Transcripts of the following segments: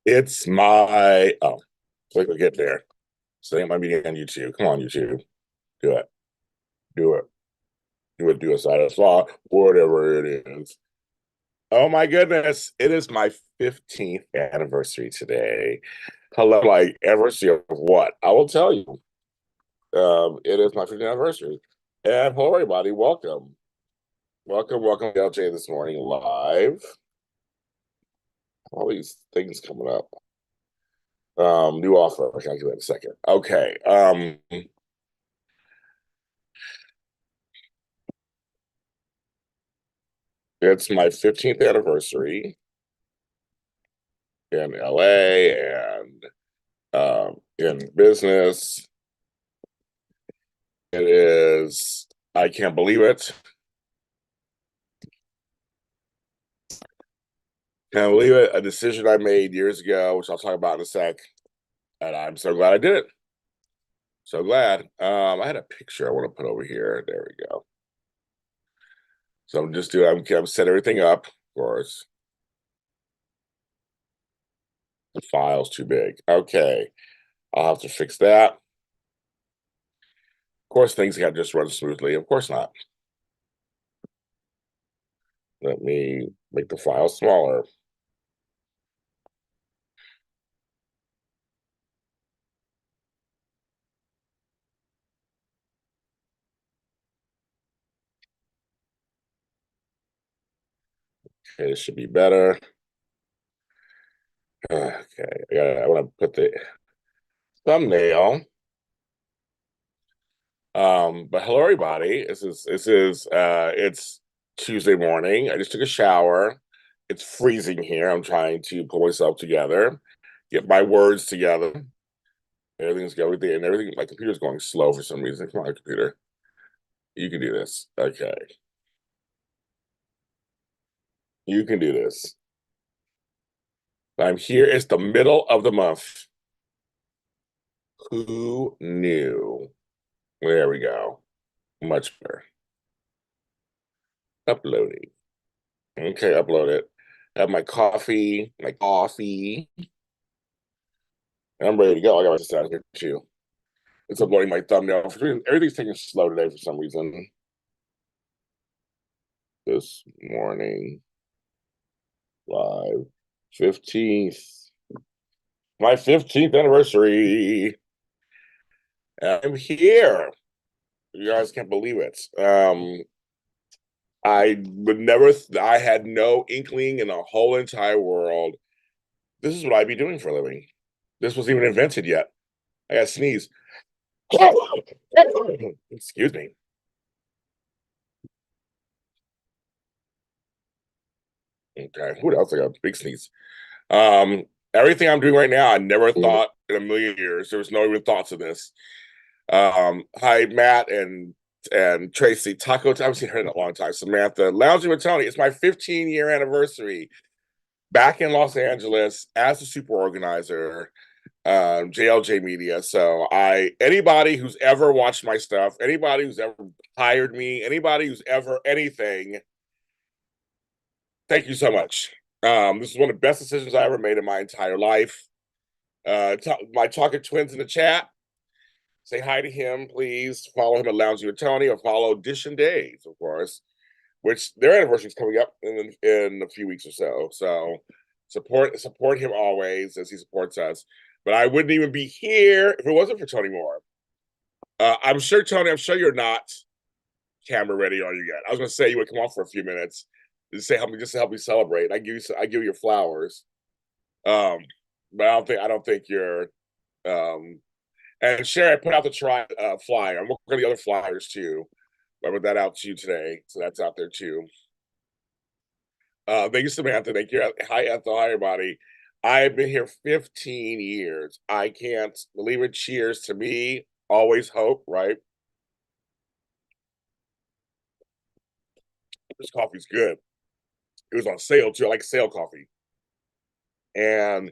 It's my click or get there. Saying my meeting on YouTube. Come on, YouTube. Do it. Do it. Do it. Do a side of saw, whatever it is. Oh my goodness. It is my 15th anniversary today. Hello, like anniversary of what? I will tell you. It is my 15th anniversary. And hello everybody, welcome. Welcome to JLJ this morning live. All these things coming up. New offer. I can do that in a second. Okay. It's my 15th anniversary in LA and in business. It is, I can't believe it. Can't believe it. A decision I made years ago, which I'll talk about in a sec. And I'm so glad I did it. So glad. I had a picture I want to put over here. There we go. So I'm setting everything up, of course. The file's too big. Okay. I'll have to fix that. Of course, things got to just run smoothly. Of course not. Let me make the file smaller. Okay, it should be better. Okay, I want to put the thumbnail. But hello everybody. It's Tuesday morning. I just took a shower. It's freezing here. I'm trying to pull myself together, get my words together. Everything's going and everything. My computer's going slow for some reason. Come on, computer. You can do this. Okay. You can do this. I'm here. It's the middle of the month. Who knew? There we go. Much better. Uploading. Okay, upload it. Have my coffee, I'm ready to go. I got my sister out here too. It's uploading my thumbnail. Everything's taking slow today for some reason. This morning, live, 15th, my 15th anniversary. I'm here. You guys can't believe it. I had no inkling in the whole entire world. This is what I'd be doing for a living. This wasn't even invented yet. I got to sneeze. Excuse me. Okay, what else? I got a big sneeze. Um, Everything I'm doing right now, I never thought in a million years. There was no even thoughts of this. Hi, Matt and Tracy. Taco, I haven't seen her in a long time. Samantha, Lounging with Tony. It's my 15-year anniversary back in Los Angeles as a super organizer, JLJ Media. So anybody who's ever watched my stuff, anybody who's ever hired me, anybody who's ever anything, thank you so much. This is one of the best decisions I ever made in my entire life. My talking twins in the chat. Say hi to him, please. Follow him at Lounging with Tony, or follow Edition Days, of course, which their anniversary is coming up in a few weeks or so. So support him always as he supports us. But I wouldn't even be here if it wasn't for Tony Moore. I'm sure, Tony. I'm sure you're not camera ready, are you yet? I was going to say you would come off for a few minutes just to help me celebrate. I give you your flowers. Um, but I don't think you're. And Sherry, I put out the flyer. I'm working on the other flyers too. I put that out to you today, so that's out there too. Thank you, Samantha. Thank you. Hi, Ethel. Hi, everybody. I've been here 15 years. I can't believe it. Cheers to me. Always hope, right? This coffee's good. It was on sale too. I like sale coffee. And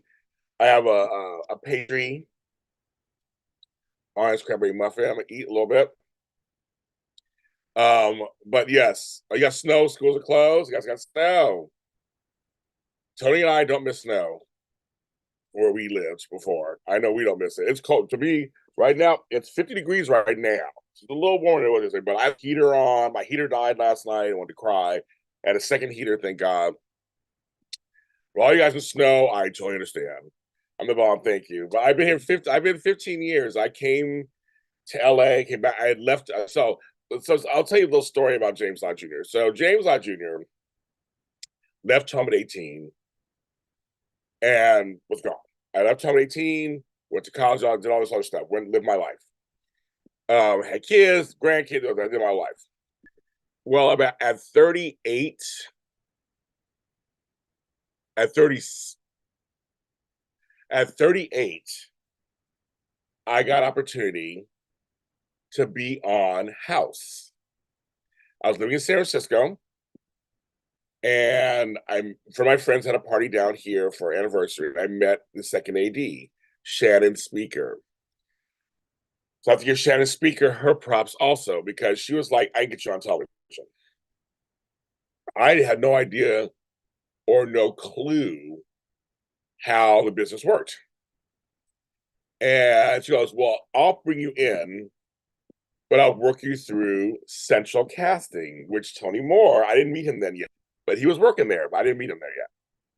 I have a pastry, orange cranberry muffin. I'm gonna eat a little bit. But yes, you got snow. Schools are closed. You guys got snow. Tony and I don't miss snow. where we lived before. I know we don't miss it. It's cold to me right now. It's 50 degrees right now. It's a little warmer than what it is, but I have heater on. My heater died last night. I wanted to cry. I had a second heater, thank God. For all you guys in snow, I totally understand. I'm the bomb, thank you. But I've been here 50. I've been 15 years. I came to LA, came back. I had left. So I'll tell you a little story about James Lott Jr. So James Lott Jr. left home at 18 and was gone. I left home at 18, went to college, did all this other stuff, went and lived my life. Had kids, grandkids, I did my life. Well, about at 38, at 30, at 38, I got opportunity to be on House. I was living in San Francisco, and for my friends had a party down here for anniversary. I met the second AD, Shannon Speaker. So I have to give Shannon Speaker her props also, because she was like, I can get you on television. I had no idea or no clue how the business worked. And she goes, well, I'll bring you in, but I'll work you through central casting, which Tony Moore, I didn't meet him then yet, but he was working there, but I didn't meet him there yet.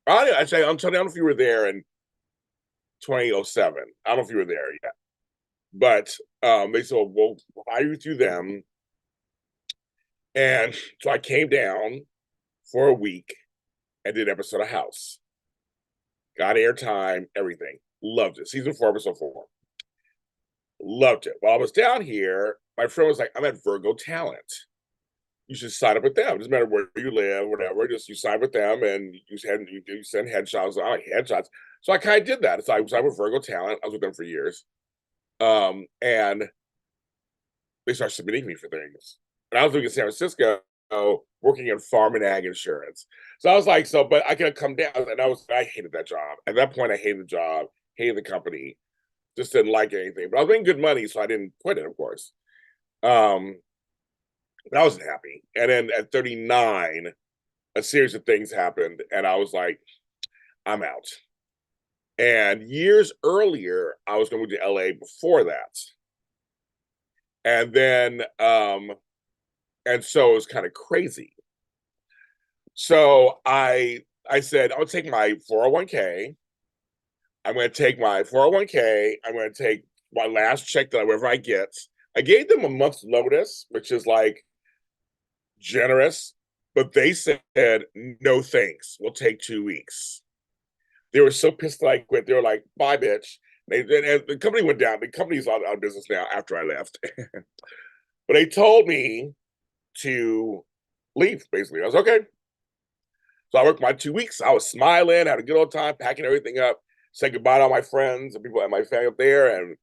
I'm Tony, I don't know if you were there in 2007. I don't know if you were there yet. But they said, well, we'll hire you through them. And so I came down for a week and did an episode of House. Got airtime, everything. Loved it. Season 4, episode 4. Loved it. While I was down here, my friend was like, I'm at Virgo Talent. You should sign up with them. It doesn't matter where you live, whatever. Just you sign with them and you send headshots. I like headshots. So I kind of did that. So I signed with Virgo Talent. I was with them for years. And they started submitting me for things. And I was living in San Francisco, working in farm and ag insurance. So I was like, but I could come down, and I hated that job. At that point, I hated the job, hated the company, just didn't like anything. But I was making good money, so I didn't quit it, of course. But I wasn't happy. And then at 39, a series of things happened, and I was like, I'm out. And years earlier, I was going to LA before that. And then and so it was kind of crazy. So I said, I'm gonna take my 401k. I'm gonna take my 401k. I'm gonna take my last check that whatever I get. I gave them a month's notice, which is like generous, but they said, no thanks. We'll take 2 weeks. They were so pissed that I quit. They were like, bye, bitch. And the company went down. The company's out of business now after I left. But they told me to leave, basically. I was okay. So I worked my 2 weeks. I was smiling, had a good old time, packing everything up, said goodbye to all my friends and people and my family up there. And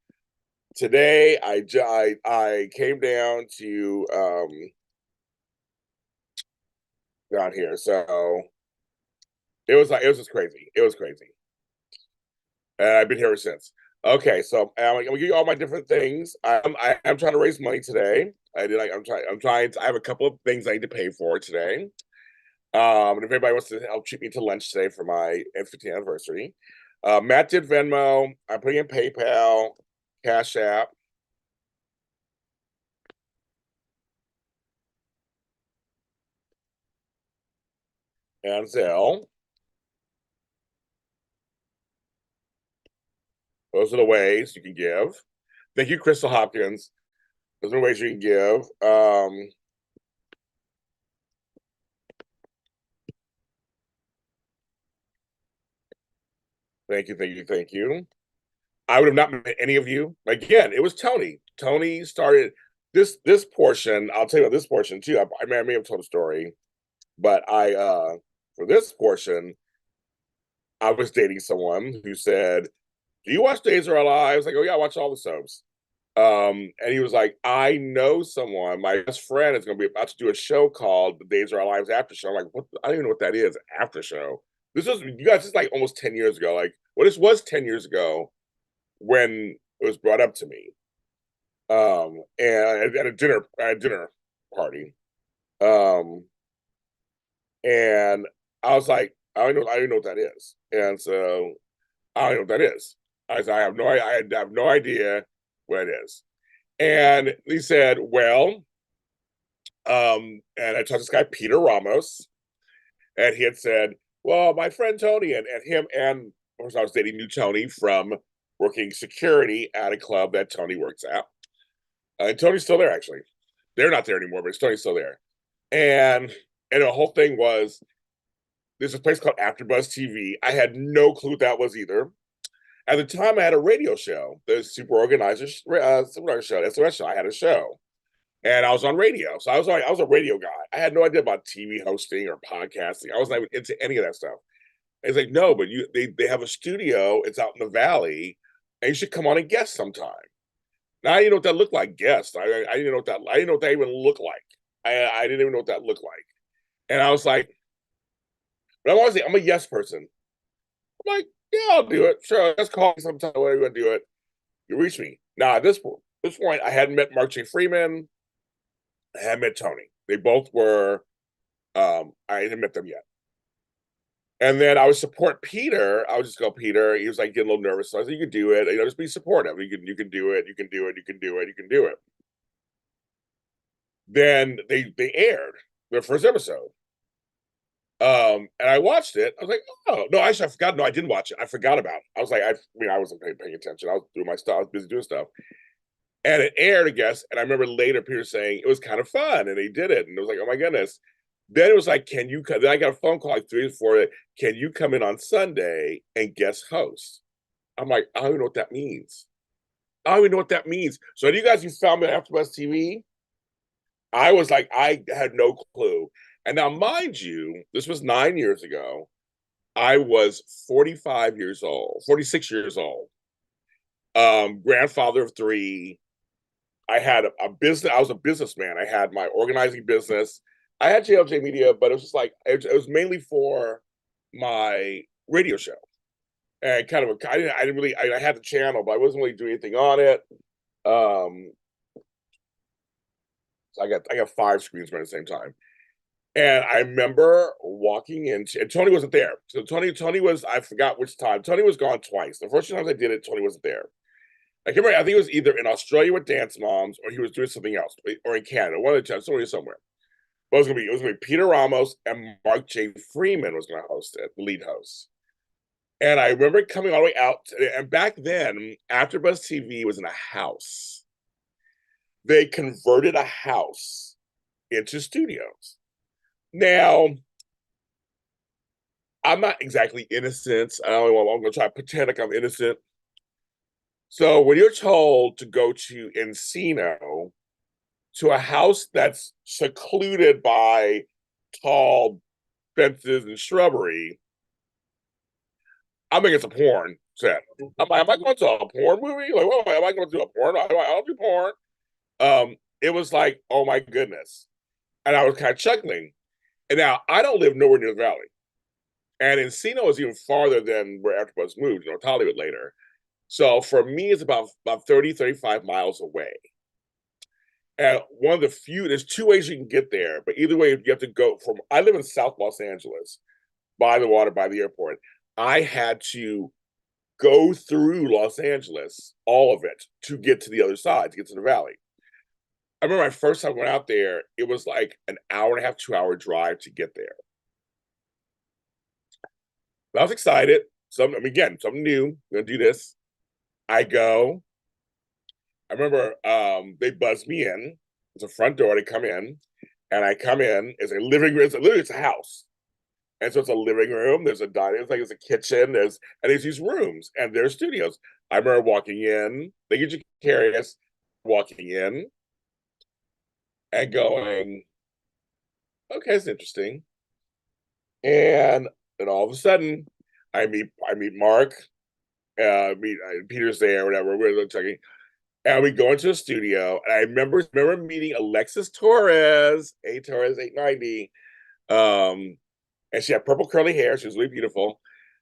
today I came down to down here. So it was just crazy. It was crazy. And I've been here ever since. Okay, so I'm gonna give you all my different things. I'm trying to raise money today. I'm trying to, I have a couple of things I need to pay for today. And if anybody wants to help treat me to lunch today for my 15th anniversary. Matt did Venmo. I'm putting in PayPal, CashAPP. And Zelle. Those are the ways you can give. Thank you, Crystal Hopkins. Those are the ways you can give. Thank you, thank you, thank you. I would have not met any of you. Again, it was Tony. Tony started this portion. I'll tell you about this portion too. I may have told a story, but for this portion, I was dating someone who said, "Do you watch Days of Our Lives?" I go, "Yeah, I watch all the soaps." And he was like, "I know someone. My best friend is going to be about to do a show called The Days of Our Lives After Show." I'm like, "What? I don't even know what that is. After show." This was you guys. This is like almost 10 years ago. Like, well, this was 10 years ago when it was brought up to me. And at a dinner party. Um, and I was like, I don't know what that is. And so I don't know what that is. I said, I have no idea what it is. And he said, well, and I talked to this guy, Peter Ramos, and he had said, well, my friend Tony and him, and of course I was dating new Tony from working security at a club that Tony works at. And Tony's still there, actually. They're not there anymore, but Tony's still there. And the whole thing was, there's a place called AfterBuzz TV. I had no clue what that was either. At the time, I had a radio show, the Super Organizer show, SOS show. I had a show, and I was on radio. So I was a radio guy. I had no idea about TV hosting or podcasting. I wasn't even into any of that stuff. And he's like, no, but they have a studio. It's out in the valley, and you should come on and guest sometime. Now I didn't know what that looked like. Guest. I didn't know what that. I didn't know what that even looked like. I didn't even know what that looked like. And I was like, but I'm a yes person. I'm like, yeah, I'll do it. Sure, let's call me sometime. Whatever you want to do it. You reach me. Now at this point, I hadn't met Mark J. Freeman. I hadn't met Tony. They both were. I hadn't met them yet. And then I would support Peter. I would just go, Peter. He was like getting a little nervous. So I said, you can do it. You know, just be supportive. You can do it. You can do it. You can do it. You can do it. Then they aired their first episode. And I watched it. I was like, oh no, actually I forgot. No, I didn't watch it. I forgot about it. I was like, I mean, I wasn't paying attention. I was doing my stuff. I was busy doing stuff. And it aired, I guess. And I remember later Peter saying it was kind of fun, and he did it. And it was like, oh my goodness. Then it was like, can you come? Then I got a phone call like 3 or 4. Can you come in on Sunday and guest host? I'm like, I don't even know what that means. I don't even know what that means. So you guys who found me on AfterBuzz TV, I was like, I had no clue. And now, mind you, this was 9 years ago. I was 45 years old, 46 years old, grandfather of 3. I had a business. I was a businessman. I had my organizing business. I had JLJ Media, but it was just like it was mainly for my radio show. And kind of, I didn't really. I had the channel, but I wasn't really doing anything on it. Um, so I got 5 screens running at the same time. And I remember walking in, and Tony wasn't there. So Tony was, I forgot which time. Tony was gone twice. The first 2 times I did it, Tony wasn't there. I can't remember. I think it was either in Australia with Dance Moms, or he was doing something else, or in Canada. One of the times, somewhere. But it was gonna be Peter Ramos and Mark J. Freeman was gonna host it, the lead host. And I remember coming all the way out. And back then, AfterBuzz TV was in a house. They converted a house into studios. Now, I'm not exactly innocent. I'm going to try to pretend like I'm innocent. So when you're told to go to Encino, to a house that's secluded by tall fences and shrubbery, I'm thinking it's a porn set. Am I going to a porn movie? Like, what am I going to do a porn? I don't do porn. It was like, oh my goodness. And I was kind of chuckling. And now I don't live nowhere near the valley. And Encino is even farther than where AfterBuzz moved, to Hollywood later. So for me, it's about 30, 35 miles away. And one of the few, there's 2 ways you can get there, but either way, you have to go from, I live in South Los Angeles, by the water, by the airport. I had to go through Los Angeles, all of it, to get to the other side, to get to the valley. I remember my first time I went out there, it was like an hour and a half, 2-hour drive to get there. But I was excited. Again, something new. I'm gonna do this. I go. I remember they buzzed me in. It's a front door to come in, and I come in. It's a living room. It's a house, and so it's a living room. There's a dining. It's like it's a kitchen. There's these rooms, and there's studios. I remember walking in. They get you curious. Walking in and going, okay, it's interesting. And then all of a sudden, I meet Mark. Peter's there, whatever. We're checking. And we go into the studio, and I remember meeting Alexis Torres, A Torres 890. And she had purple curly hair. She was really beautiful.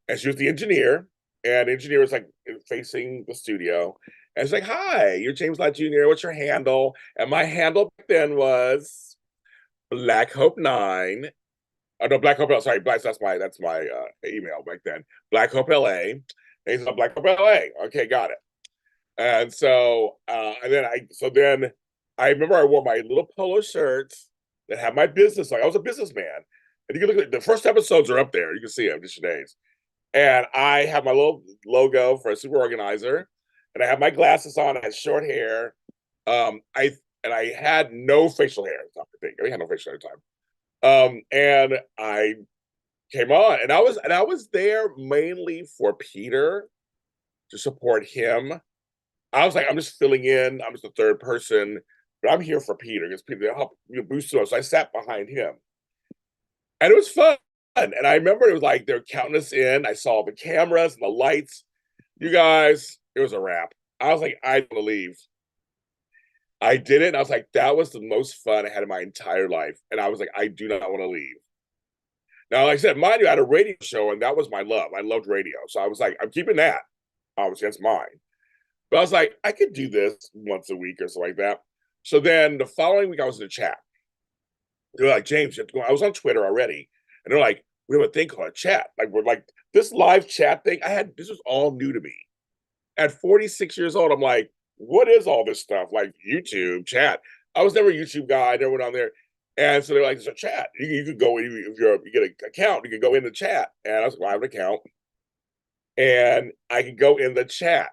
And she was the engineer. And the engineer was like facing the studio. And she's like, hi, you're James Lott Jr. What's your handle? And my handle back then was Black Hope 9. Oh, no, Black Hope, sorry, that's my email back then. Black Hope LA. And he's like, blakhopela. Okay, got it. And so, then I remember I wore my little polo shirts that had my business. Like I was a businessman, and you can look at the first episodes are up there. You can see them just days. And I have my little logo for a super organizer, and I have my glasses on. I had short hair. I had no facial hair. I think I had no facial hair at the time. And I came on, and I was there mainly for Peter to support him. I was like, I'm just filling in. I'm just the third person, but I'm here for Peter because Peter helped boost us. So I sat behind him, and it was fun. And I remember it was like they're counting us in. I saw the cameras and the lights. You guys, it was a wrap. I was like, I don't want to leave. I did it. And I was like, that was the most fun I had in my entire life. And I was like, I do not want to leave. Now, like I said, mind you, I had a radio show, and that was my love. I loved radio. So I was like, I'm keeping that. Obviously, that's mine. But I was like, I could do this once a week or something like that. So then the following week, I was in a chat. They're like, James, you have to go. I was on Twitter already. And they're like, we have a thing called a chat. Like, we're like, this live chat thing, this was all new to me. At 46 years old, I'm like, what is all this stuff? Like YouTube, chat. I was never a YouTube guy. I never went on there. And so they're like, there's a chat. You could go, if you get an account, you can go in the chat. And I was like, I have an account. And I could go in the chat.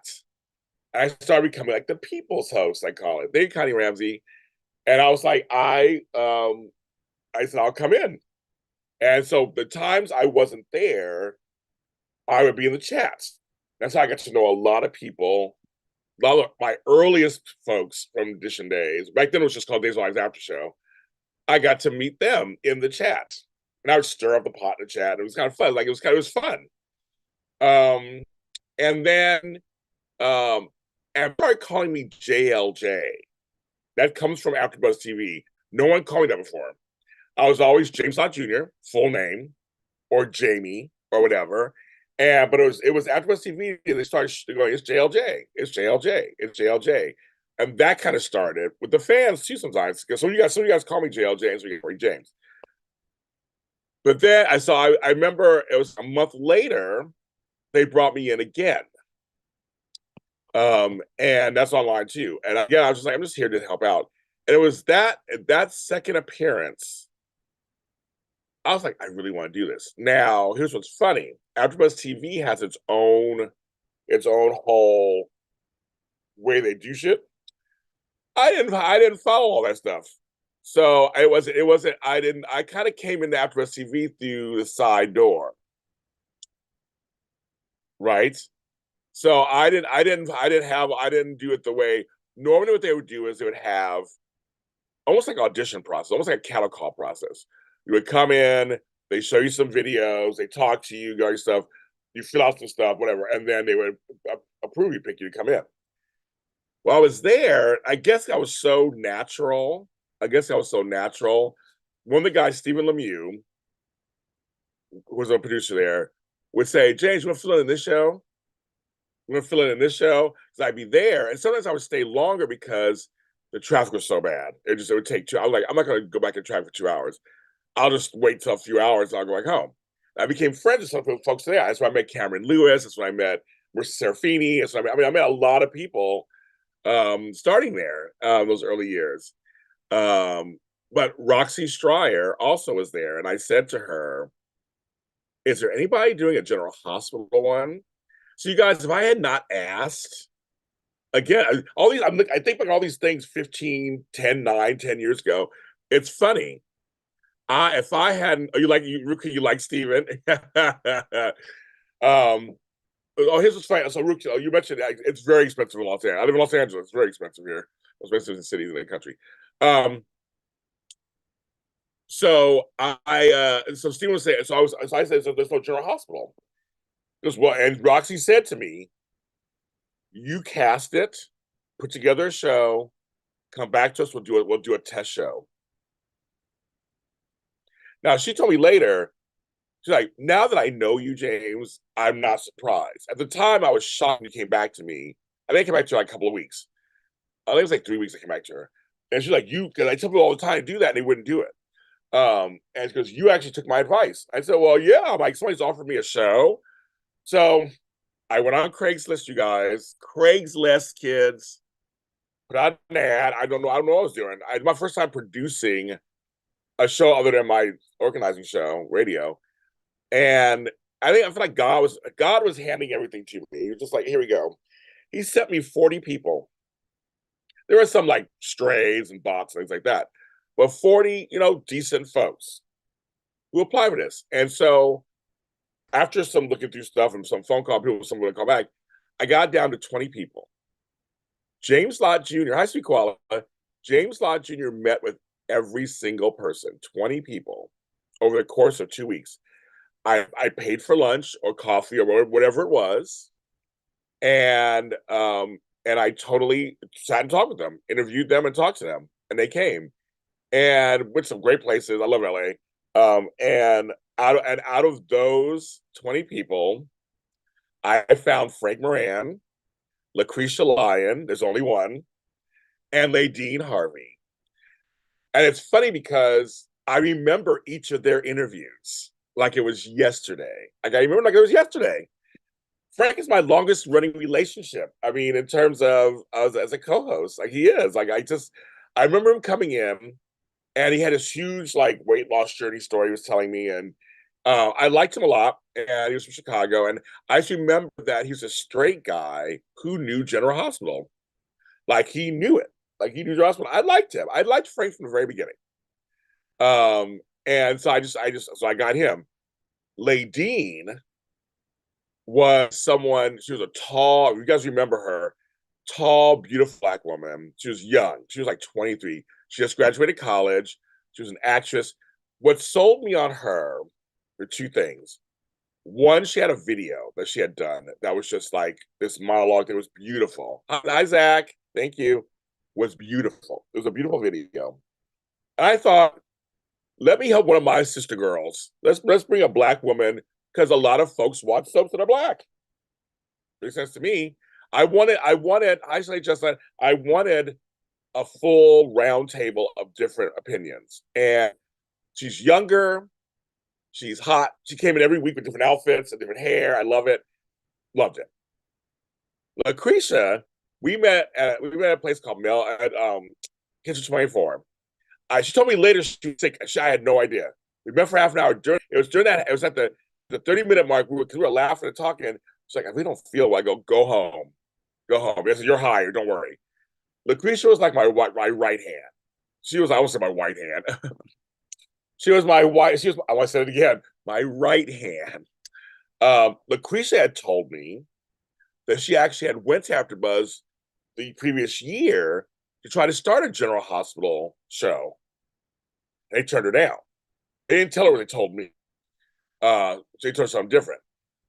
I started becoming like the people's host, I call it. They Connie Ramsey. And I was like, I said, I'll come in. And so the times I wasn't there, I would be in the chats. That's how I got to know a lot of people. A lot of my earliest folks from Edition days, back then it was just called Days of Lives After Show. I got to meet them in the chat. And I would stir up the pot in the chat. It was kind of fun. Like it was fun. And then and started calling me JLJ. That comes from AfterBuzz TV. No one called me that before. I was always James jlottjr, full name, or Jamie, or whatever. But it was AfterBuzz TV, and they started going, it's JLJ, it's JLJ, it's JLJ. And that kind of started with the fans too sometimes. Because some of you guys call me JLJ, and so you call me James. But then I remember it was a month later, they brought me in again. And that's online too. And again, I was just like, I'm just here to help out. And it was that second appearance, I was like, I really want to do this. Now, here's what's funny. AfterBuzz TV has its own whole way they do shit. I didn't follow all that stuff. So I kind of came into AfterBuzz TV through the side door. Right? So I didn't do it the way normally what they would do is they would have almost like audition process, almost like a cattle call process. You would come in, they show you some videos, they talk to you, your stuff, you fill out some stuff, whatever, and then they would approve you, pick you to come in. While I was there, I guess I was so natural. One of the guys, Stephen Lemieux, who was a producer there, would say, James, you want to fill in this show? I'm gonna fill in this show because I'd be there, and sometimes I would stay longer because the traffic was so bad. It would take 2 hours. I'm like, I'm not gonna go back in traffic for 2 hours. I'll just wait till a few hours and I'll go back home. I became friends with some folks there. That's when I met Cameron Lewis. That's when I met Marissa Serafini. That's when I met a lot of people starting there those early years. But Roxy Stryer also was there, and I said to her, "Is there anybody doing a General Hospital one?" So you guys, if I had not asked, again, all these, I think like all these things 15, 10, 9, 10 years ago, it's funny. If I hadn't, you like Steven? Here's what's funny. So Rookie, you mentioned it's very expensive in Los Angeles. I live in Los Angeles. It's very expensive here. Most expensive cities in the country. So so Steven was saying, so I said, so there's no General Hospital. And Roxy said to me, you cast it, put together a show, come back to us, we'll do a test show. Now she told me later, she's like, now that I know you, James, I'm not surprised. At the time, I was shocked when you came back to me. I think I came back to her like a couple of weeks. I think it was like 3 weeks I came back to her. And she's like, because I tell people all the time to do that, and they wouldn't do it. And she goes, you actually took my advice. I said, well, yeah, I'm like, somebody's offered me a show. So I went on Craigslist, you guys. Craigslist, kids. Put out an ad. I don't know what I was doing. My first time producing a show other than my organizing show, radio. And I feel like God was handing everything to me. He was just like, here we go. He sent me 40 people. There were some like strays and bots and things like that, but 40, decent folks who apply for this. And so after some looking through stuff and some phone call people, someone would call back, I got down to 20 people. James Lott Jr., High Speed Koala, James Lott Jr. met with every single person, 20 people, over the course of 2 weeks. I paid for lunch or coffee or whatever it was, and I totally sat and talked with them, interviewed them, and talked to them, and they came, and went some great places. I love LA, and out of those 20 people, I found Frank Moran, Lucretia Lyon. There's only one, and Ladine Harvey. And it's funny because I remember each of their interviews like it was yesterday. Like I remember like it was yesterday. Frank is my longest running relationship. I mean, in terms of as a co-host, like he is. I remember him coming in, and he had this huge like weight loss journey story he was telling me, and I liked him a lot. And he was from Chicago, and I just remember that he was a straight guy who knew General Hospital, like he knew it, like he knew General Hospital. I liked him. I liked Frank from the very beginning. And so I got him. Ladine was someone, she was a tall, you guys remember her, tall, beautiful Black woman. She was young. She was like 23. She just graduated college. She was an actress. What sold me on her were two things. One, she had a video that she had done that was just like this monologue that was beautiful. Hi, Zach. Thank you. Was beautiful. It was a beautiful video. And I thought, let me help one of my sister girls. Let's bring a Black woman, because a lot of folks watch soaps that are Black. Makes sense to me. I wanted a full round table of different opinions. And she's younger, she's hot. She came in every week with different outfits and different hair. I love it. Loved it. Lucretia, we met at a place called Mel at Kitchen 24. She told me later she was sick. I had no idea. We met for half an hour. It was at the 30-minute mark. We were laughing and talking. She's like, if we don't feel well, I go home. Go home. I said, you're hired. Don't worry. Lucretia was like my right hand. I won't say my white hand. She was my white. I want to say it again. My right hand. Lucretia had told me that she actually had went to AfterBuzz the previous year to try to start a General Hospital show. They turned her down. They didn't tell her what they told me. So they told her something different.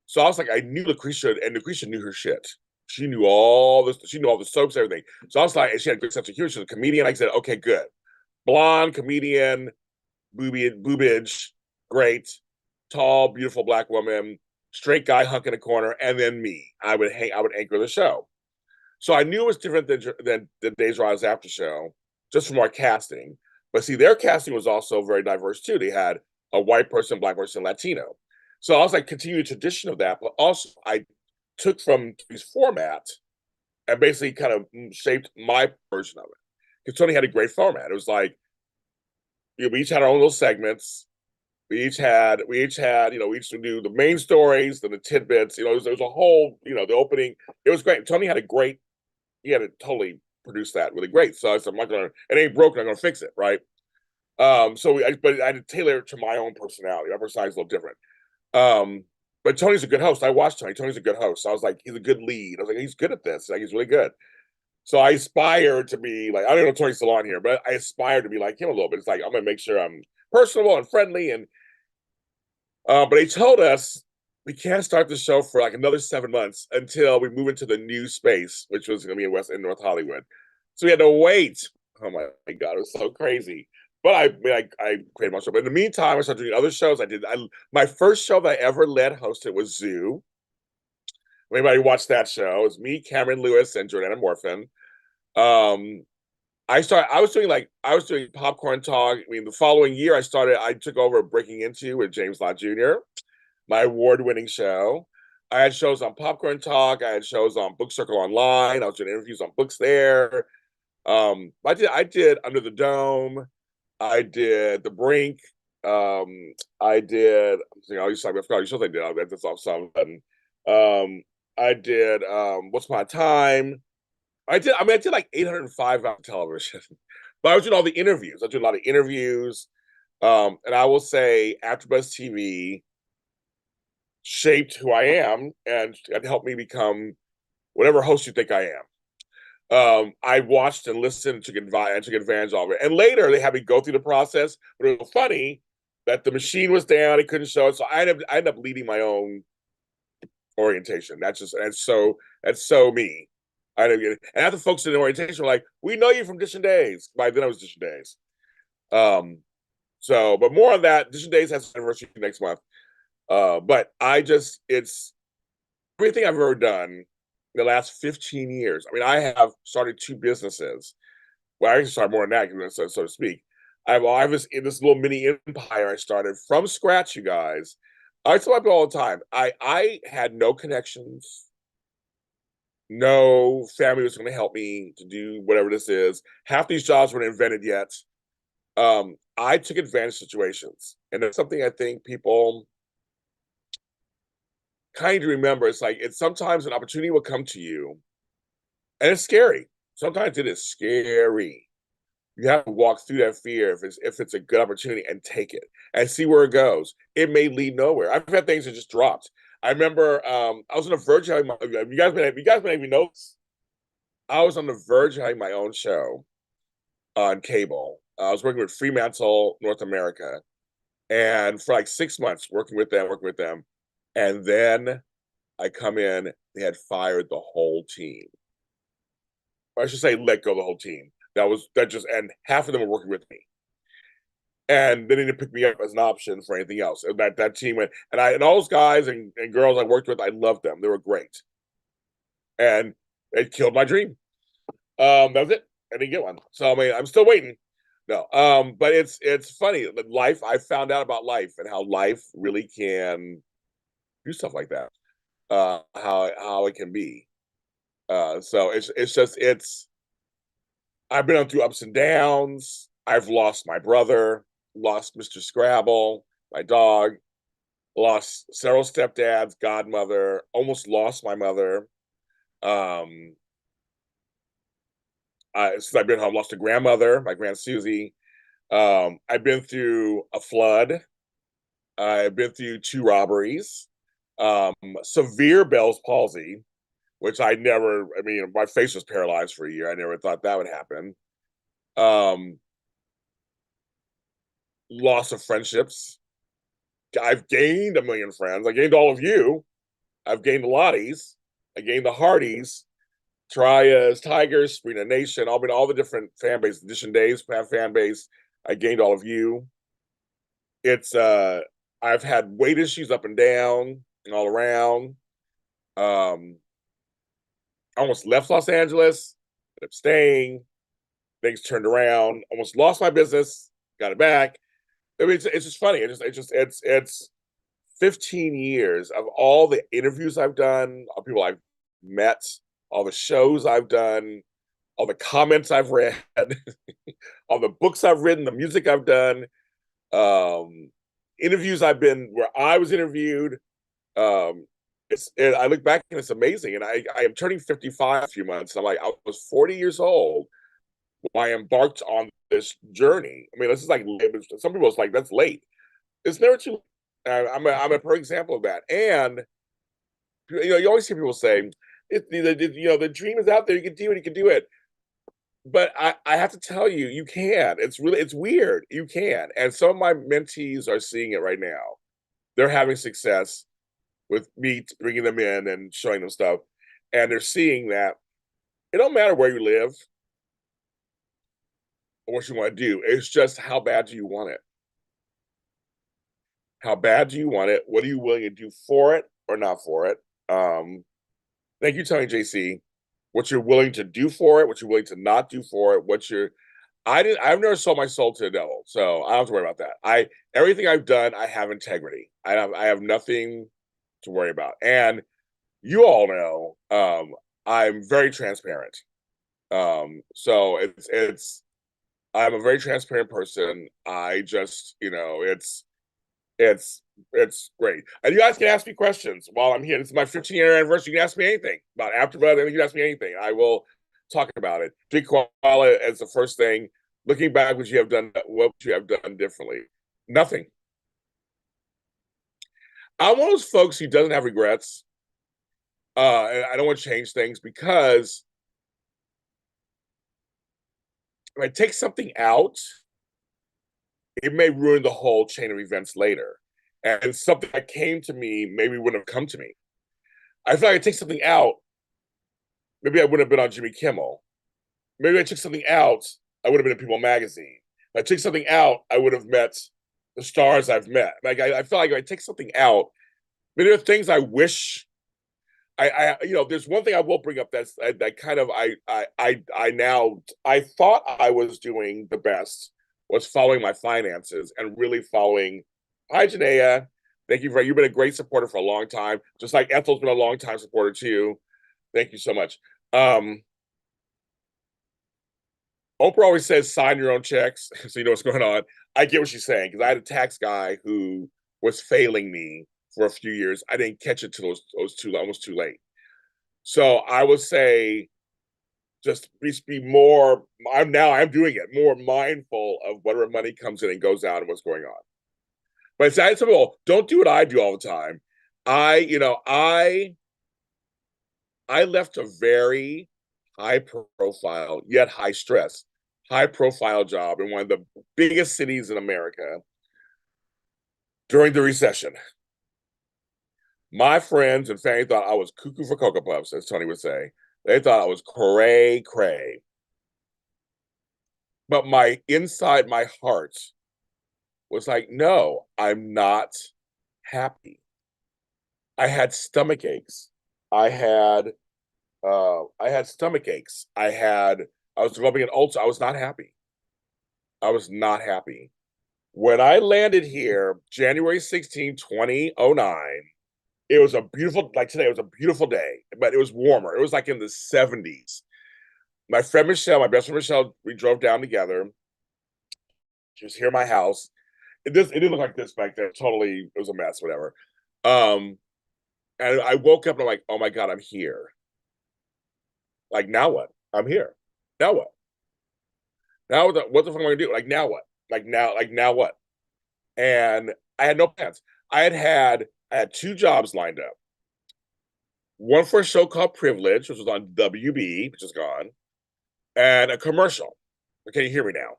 So I was like, I knew Lucretia, and Lucretia knew her shit. She knew all this. She knew all the soaps, everything. So I was like, and she had a good sense of humor. She was a comedian. I said, okay, good. Blonde, comedian, boobage, great. Tall, beautiful Black woman, straight guy hunk in a corner, and then me. I would anchor the show. So I knew it was different than the Days Rise After show, just from our casting. But see, their casting was also very diverse too. They had a white person, Black person, Latino. So I was like, continued tradition of that, but also I took from his format and basically kind of shaped my version of it. Because Tony had a great format. It was like, we each had our own little segments. We each would do the main stories, then the tidbits. It was a whole, the opening. It was great. Tony had to totally produce that really great. So I said, I'm not gonna, it ain't broken, I'm gonna fix it, right? But I had to tailor it to my own personality. My personality is a little different. But Tony's a good host. I watched Tony. Tony's a good host. So I was like, he's a good lead. I was like, he's good at this. Like, he's really good. So I aspire to be like, I don't know Tony's still on here, but I aspire to be like him a little bit. It's like, I'm gonna make sure I'm personable and friendly. And but they told us we can't start the show for like another 7 months until we move into the new space, which was gonna be in North Hollywood. So we had to wait. Oh my God, it was so crazy. But I created my show. But in the meantime, I started doing other shows. My first show that I ever hosted was Zoo. Anybody watched that show? It was me, Cameron Lewis, and Jordana Morphin. I was doing Popcorn Talk. I mean, the following year I took over Breaking Into with James Lott Jr., my award-winning show. I had shows on Popcorn Talk. I had shows on Book Circle Online. I was doing interviews on books there. I did Under the Dome. I did The Brink. I did. I used to, I forgot all shows I did. That's all some. I did What's My Time. I did like 805 on television, but I was doing all the interviews. I was doing a lot of interviews. And I will say, AfterBuzz TV shaped who I am and helped me become whatever host you think I am. I watched and listened and took advantage of it. And later they had me go through the process, but it was funny that the machine was down, it couldn't show it. So I ended up leading my own orientation. That's so me. And after folks in the orientation were like, we know you from Dish and Days. By then I was Dish and Days. But more on that. Dish and Days has an anniversary next month. But it's everything I've ever done in the last 15 years. I mean, I have started 2 businesses. Well, I actually started more than that, so to speak. I was in this little mini empire I started from scratch, you guys. I tell people all the time, I had no connections, no family was going to help me to do whatever this is. Half these jobs weren't invented yet. I took advantage of situations, and that's something I think people kind of remember. It's sometimes an opportunity will come to you, and it's scary. Sometimes it is scary. You have to walk through that fear if it's a good opportunity and take it and see where it goes. It may lead nowhere. I've had things that just dropped. I remember I was on the verge of having you guys been having notes. I was on the verge of having my own show on cable. I was working with Fremantle North America, and for like 6 months working with them, and then I come in. They had fired the whole team. Or I should say, let go of the whole team. And half of them were working with me, and they didn't pick me up as an option for anything else. And that team went, and all those guys and girls I worked with, I loved them. They were great, and it killed my dream. That was it. I didn't get one, so I mean, I'm still waiting. No, but it's funny. Life. I found out about life and how life really can do stuff like that. How it can be. So it's. I've been on through ups and downs. I've lost my brother, lost Mr. Scrabble, my dog, lost several stepdads, godmother, almost lost my mother. Since I've been home, lost a grandmother, my Grand Susie. I've been through a flood. I've been through 2 robberies, severe Bell's palsy, which I mean, my face was paralyzed for a year. I never thought that would happen. Um, Loss of friendships. I've gained 1,000,000 friends. I gained all of you. I've gained the Lotties. I gained the Hardys, Trias, Tigers, Sprina Nation, all the different fan base, Edition Days fan base. I gained all of you. It's I've had weight issues up and down and all around. I almost left Los Angeles, ended up staying. Things turned around. Almost lost my business, got it back. I mean, it's just funny. It's 15 years of all the interviews I've done, all the people I've met, all the shows I've done, all the comments I've read, all the books I've written, the music I've done, interviews I've been where I was interviewed. I look back and it's amazing. And I am turning 55 in a few months. I'm like, I was 40 years old when I embarked on this journey. I mean, this is like, some people it's like, that's late. It's never too late. I'm a perfect example of that. And you always hear people say, the dream is out there. You can do it. You can do it. But I have to tell you, you can. It's weird. You can. And some of my mentees are seeing it right now. They're having success with me bringing them in and showing them stuff. And they're seeing that it don't matter where you live or what you want to do. It's just how bad do you want it? How bad do you want it? What are you willing to do for it or not for it? Thank you, Tony JC. What you're willing to do for it, what you're willing to not do for it, I've never sold my soul to the devil, so I don't have to worry about that. Everything I've done, I have integrity. I have nothing to worry about. And you all know, I'm very transparent. So I'm a very transparent person. I just, it's it's great. And you guys can ask me questions while I'm here. This is my 15-year anniversary. You can ask me anything about Afterbirth. You can ask me anything. I will talk about it. Drink koala as the first thing. Looking back, what would you have done differently? Nothing. I'm one of those folks who doesn't have regrets. And I don't want to change things because if I take something out, it may ruin the whole chain of events later. And something that came to me maybe wouldn't have come to me. I feel like I take something out, maybe I wouldn't have been on Jimmy Kimmel. Maybe I took something out, I would have been in People magazine. If I took something out, I would have met the stars I've met. Like I feel like if I take something out, maybe there are things I wish there's one thing I will bring up that kind of I thought I was doing the best was following my finances and really following. Hi, Janaea. Thank you you've been a great supporter for a long time. Just like Ethel's been a long time supporter too. Thank you so much. Oprah always says sign your own checks so you know what's going on. I get what she's saying because I had a tax guy who was failing me for a few years. I didn't catch it till it was almost too late. So I would say just be more. I'm doing it more mindful of whatever money comes in and goes out and what's going on. But it's that simple. Don't do what I do all the time. I you know I left a very high profile yet high profile job in one of the biggest cities in America during the recession. My friends and family thought I was cuckoo for Cocoa Puffs, as Tony would say. They thought I was cray cray. But my heart was like, no, I'm not happy. I had stomach aches. I had stomach aches. I was developing an ulcer. I was not happy. I was not happy. When I landed here, January 16, 2009, it was a beautiful, like today, it was a beautiful day, but it was warmer. It was like in the 70s. My friend Michelle, my best friend Michelle, we drove down together. She was here at my house. It didn't look like this back then. Totally, it was a mess, whatever. Um, and I woke up and I'm like, oh my God, I'm here. Like, now what? I'm here. Now what? Now what the fuck am I gonna do? Like now what? Like now what? And I had no plans. I had two jobs lined up. One for a show called Privilege, which was on WB, which is gone, and a commercial. Can you hear me now?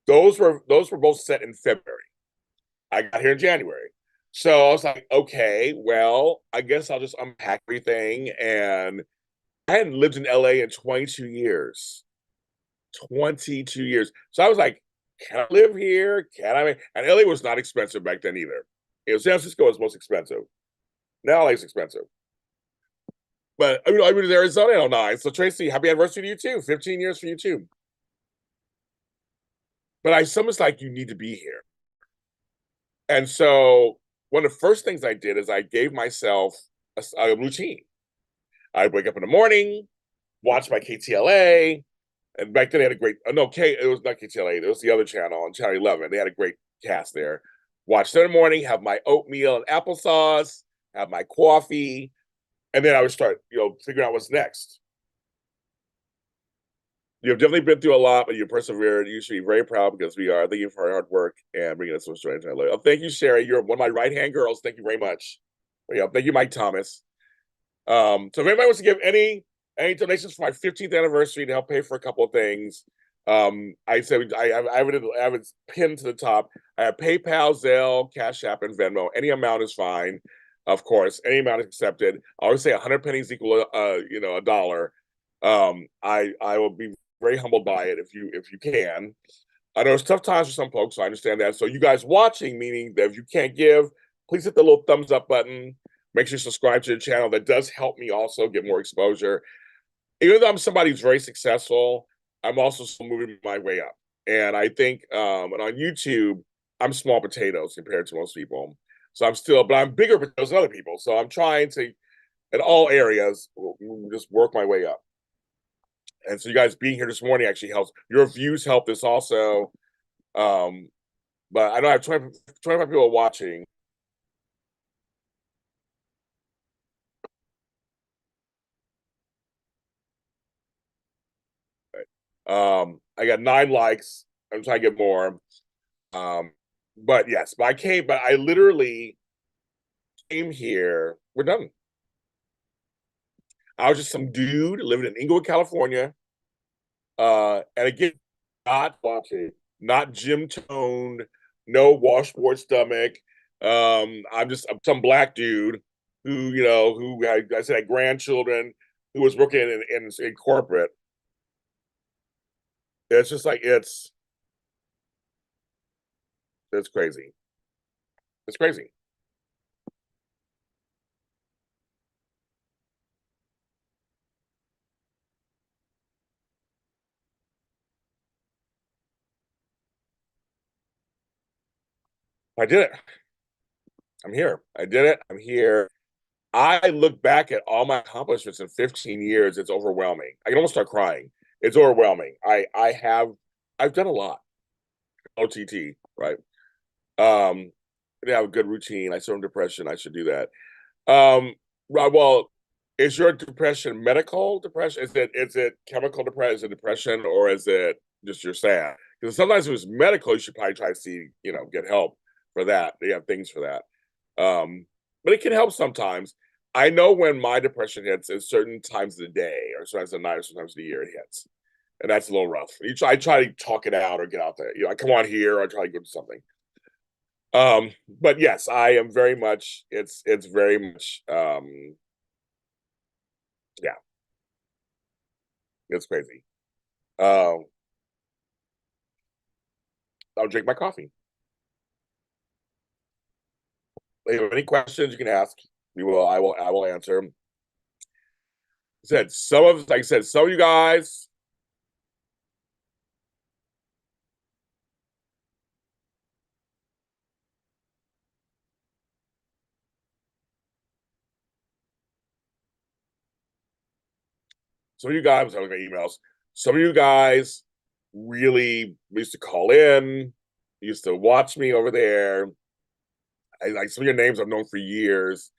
Those were both set in February. I got here in January. So I was like, okay, well, I guess I'll just unpack everything. And I hadn't lived in LA in 22 years. 22 years. So I was like, can I live here? Can I? And LA was not expensive back then either. San Francisco was most expensive. Now LA is expensive. But I moved to Arizona in '09. So Tracy, happy anniversary to you too. 15 years for you too. But I almost like you need to be here. And so one of the first things I did is I gave myself a routine. I'd wake up in the morning, watch my KTLA, and back then they had a great no K it was not KTLA, it was the other channel on channel 11. They had a great cast there. Watch in the morning, have my oatmeal and applesauce, have my coffee, and then I would start, figuring out what's next. You've definitely been through a lot, but you persevered. You should be very proud because we are. Thank you for your hard work and bringing us so much joy. Oh, thank you, Sherry. You're one of my right hand girls. Thank you very much. Thank you, Mike Thomas. So if anybody wants to give any donations for my 15th anniversary to help pay for a couple of things, I said I have it pinned to the top. I have PayPal, Zelle, Cash App, and Venmo. Any amount is fine, of course. Any amount is accepted. I always say 100 pennies equal a dollar. I will be very humbled by it if you can. I know it's tough times for some folks, so I understand that. So you guys watching, meaning that if you can't give, please hit the little thumbs up button. Make sure you subscribe to the channel. That does help me also get more exposure. Even though I'm somebody who's very successful, I'm also still moving my way up. And I think and on YouTube, I'm small potatoes compared to most people. So but I'm bigger potatoes than other people. So I'm trying to in all areas. Just work my way up. And so you guys being here this morning actually helps. Your views help this also. But I know I have 25 people watching. I got 9 likes. I'm trying to get more. But yes, but I literally came here. We're done. I was just some dude living in Inglewood, California. And again, not watching, not gym toned, no washboard stomach. I'm just some black dude who I said had grandchildren, who was working in corporate. It's just like it's crazy. It's crazy. I did it. I'm here. I did it. I'm here. I look back at all my accomplishments in 15 years. It's overwhelming. I can almost start crying. It's overwhelming. I've done a lot. OTT, right? I have a good routine. I suffer from depression. I should do that. Right, well, is your depression medical depression? Is it chemical depression? Is it depression, or is it just you're sad? Because sometimes if it's medical, you should probably try to see, get help for that. They have things for that. But it can help sometimes. I know when my depression hits at certain times of the day, or sometimes of the night, or sometimes of the year it hits. And that's a little rough. I try to talk it out or get out there. I come on here, or I try to go to something. But yes, I am very much. It's very much. Yeah, it's crazy. Um, I'll drink my coffee. If you have any questions, you can ask. We will. I will. I will answer. Like I said, some of you guys. Some of you guys. I was my emails. Some of you guys really used to call in. Used to watch me over there. Like some of your names I've known for years.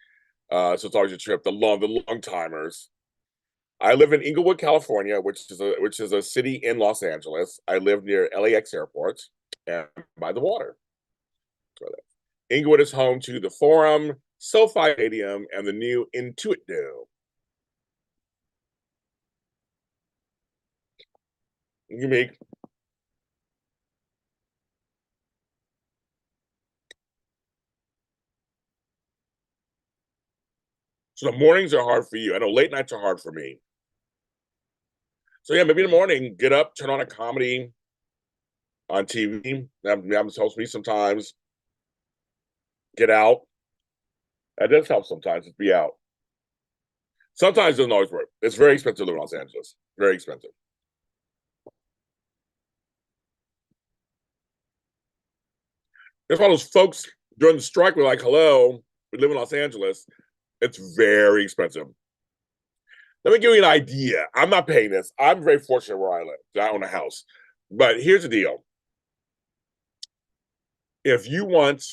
So it's always a trip. The long timers. I live in Inglewood, California, which is a city in Los Angeles. I live near LAX airport and by the water. Inglewood is home to the Forum, SoFi Stadium, and the new Intuit Dome. Unique. So the mornings are hard for you. I know late nights are hard for me. So yeah, maybe in the morning, get up, turn on a comedy on TV. That helps me sometimes. Get out. That does help sometimes. Just be out. Sometimes it doesn't always work. It's very expensive to live in Los Angeles. Very expensive. There's one of those folks during the strike were like, hello, we live in Los Angeles. It's very expensive. Let me give you an idea. I'm not paying this. I'm very fortunate where I live. I own a house. But here's the deal. If you want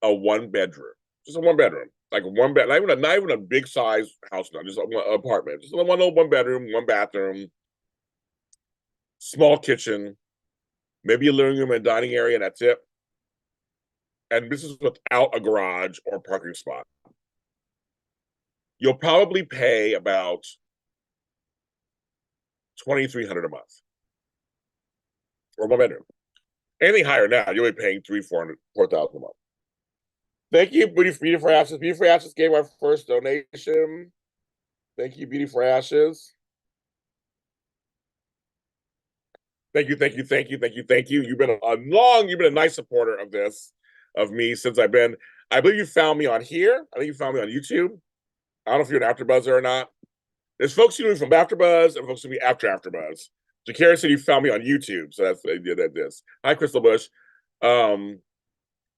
a 1 bedroom, just a 1 bedroom, like one bed, not even a big size house, no, just an apartment, just one little 1 bedroom, 1 bathroom, small kitchen, maybe a living room and dining area, and that's it. And this is without a garage or parking spot. You'll probably pay about 2,300 a month for 1 bedroom. Anything higher now, you'll be paying 300, 400, 4,000 a month. Thank you, Beauty for Ashes. Beauty for Ashes gave our first donation. Thank you, Beauty for Ashes. Thank you, thank you, thank you, thank you, thank you. You've been a nice supporter of this, of me since I believe you found me on here. I think you found me on YouTube. I don't know if you're an AfterBuzzer or not. There's folks who know me from AfterBuzz and folks who know me after AfterBuzz. Jakara said you found me on YouTube, so that's they did this. Hi, Crystal Bush. Um,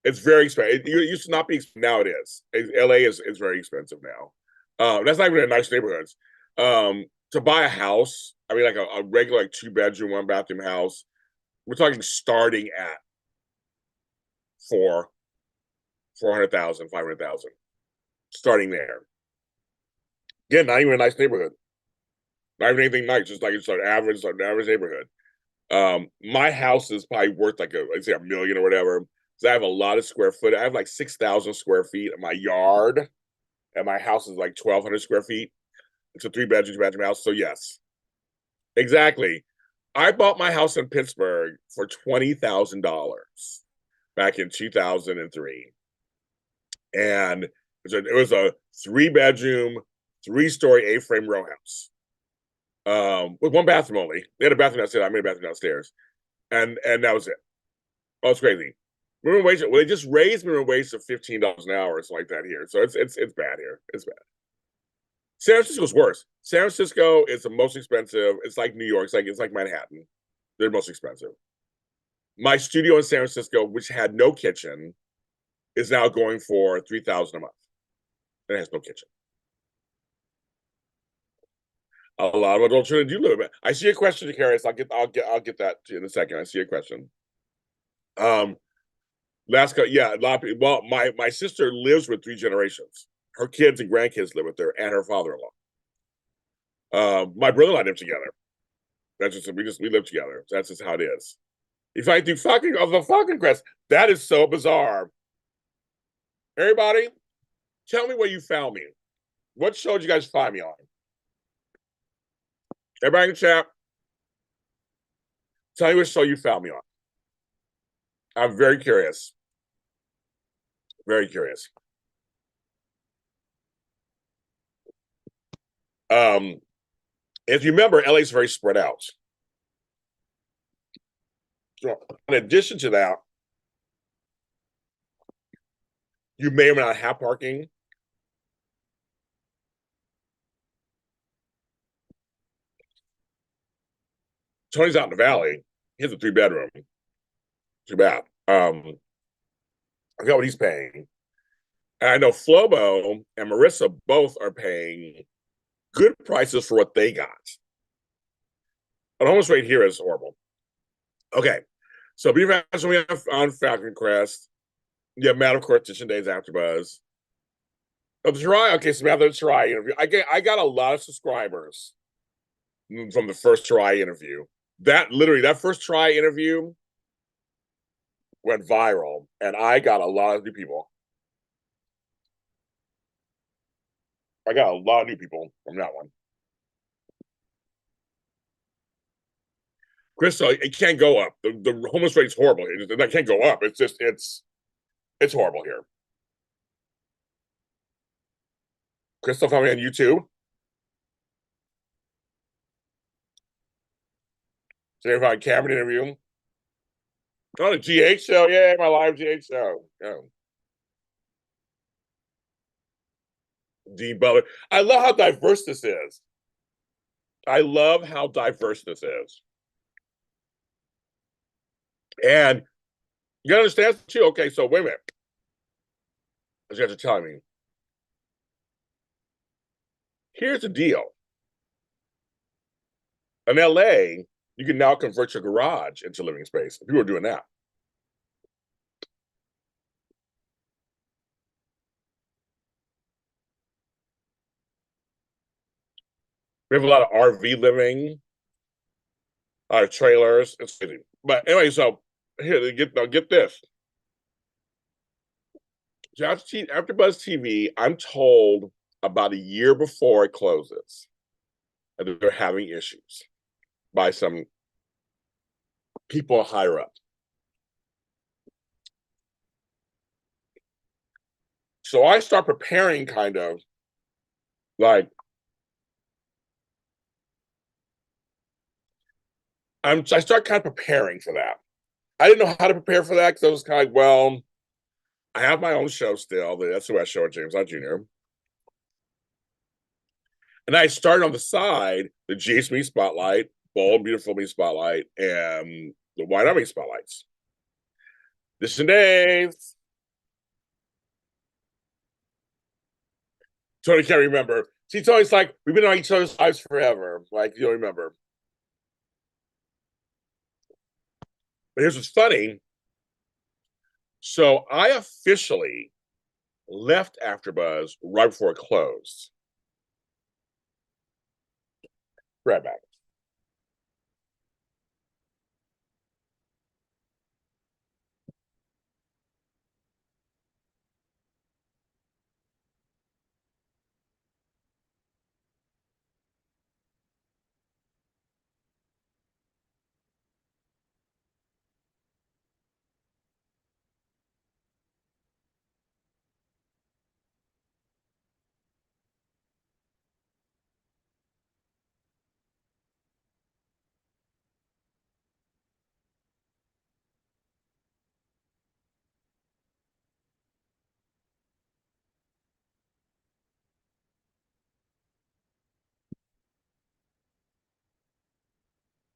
it's very expensive. It used to not be. Now it is. LA is very expensive now. That's not even in nice neighborhoods. To buy a house, I mean, like a regular like 2 bedroom, 1 bathroom house, we're talking starting at four, 400,000, 500,000, starting there. Again, not even a nice neighborhood. Not even anything nice, just like it's an average neighborhood. My house is probably worth like let's say $1 million or whatever. So I have a lot of square foot. I have like 6,000 square feet in my yard, and my house is like 1,200 square feet. It's a 3 bedroom, 2 bathroom house. So yes, exactly. I bought my house in Pittsburgh for $20,000 back in 2003, and it was a 3 bedroom, 3 story A-frame row house, with 1 bathroom only. They had a bathroom downstairs. I made a bathroom downstairs, and that was it. Oh, it's crazy. Minimum wage. Well, they just raised minimum wage to $15 an hour or something like that here. So it's bad here. It's bad. San Francisco's worse. San Francisco is the most expensive. It's like New York. It's like Manhattan. They're most expensive. My studio in San Francisco, which had no kitchen, is now going for $3,000 a month. And it has no kitchen. A lot of adult children do live. I see a question, Karis. I'll get that to you in a second. I see a question. Um, yeah, a lot of people. Well, my sister lives with 3 generations. Her kids and grandkids live with her and her father-in-law. My brother and I live together. That's just we live together. That's just how it is. If I do fucking of the fucking crest, that is so bizarre. Everybody, tell me where you found me. What show did you guys find me on? Everybody in the chat, tell me what show you found me on. I'm very curious. Very curious. If you remember, LA's very spread out. So in addition to that, you may or may not have parking. Tony's out in the valley. He has a 3 bedroom. Too bad. I forgot what he's paying. And I know Flobo and Marissa both are paying good prices for what they got. The homeless rate here is horrible. Okay. So be fast when we have on Falcon Crest. You have Matt, of course, Edition Days After Buzz. Oh, the Shirai. Okay, so we have the Shirai interview. I got a lot of subscribers from the first Shirai interview. That first Shirai interview went viral, and I got a lot of new people. I got a lot of new people from that one. Crystal, it can't go up. The homeless rate is horrible. That can't go up. It's horrible here. Crystal found me on YouTube. So if I Cameron interview. Oh, the GH show. Yeah, my live GH show. Yeah. Dean Butler. I love how diverse this is. I love how diverse this is. And you understand too. Okay, so wait a minute. You have to tell me. Here's the deal. In LA, you can now convert your garage into living space. People are doing that. We have a lot of RV living, a lot of trailers. It's crazy. But anyway, so here, get this. After Buzz TV, I'm told about a year before it closes that they're having issues by some people higher up. So I start preparing kind of like I start kind of preparing for that. I didn't know how to prepare for that because I was kind of like, well, I have my own show still, the SOS show at James Lott Jr. And I started on the side, the Jace Me Spotlight, Bold, Beautiful Me Spotlight, and the White Army Spotlights. This is Dave. Tony can't remember. See, Tony's like, we've been on each other's lives forever. Like, you don't remember. But here's what's funny. So I officially left AfterBuzz right before it closed. Right back.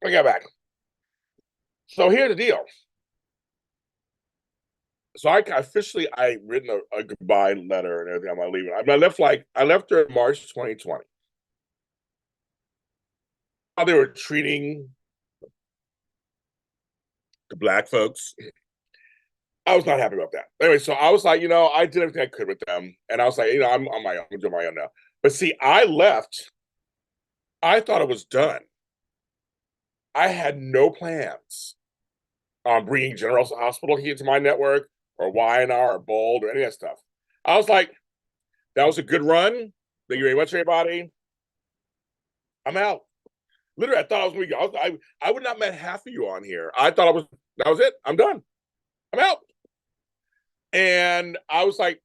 I got back. So here's the deal. So I officially I written a goodbye letter and everything. I'm leaving. I left her in March 2020. How they were treating the black folks. I was not happy about that. Anyway, so I was like, I did everything I could with them, and I was like, I'm on my own. I'm doing my own now. But see, I left. I thought it was done. I had no plans on bringing General Hospital here to my network or Y&R or Bold or any of that stuff. I was like, that was a good run. Thank you very much, everybody. I'm out. Literally, I thought I was going to be. I would not met half of you on here. I thought that was it. I'm done. I'm out. And I was like,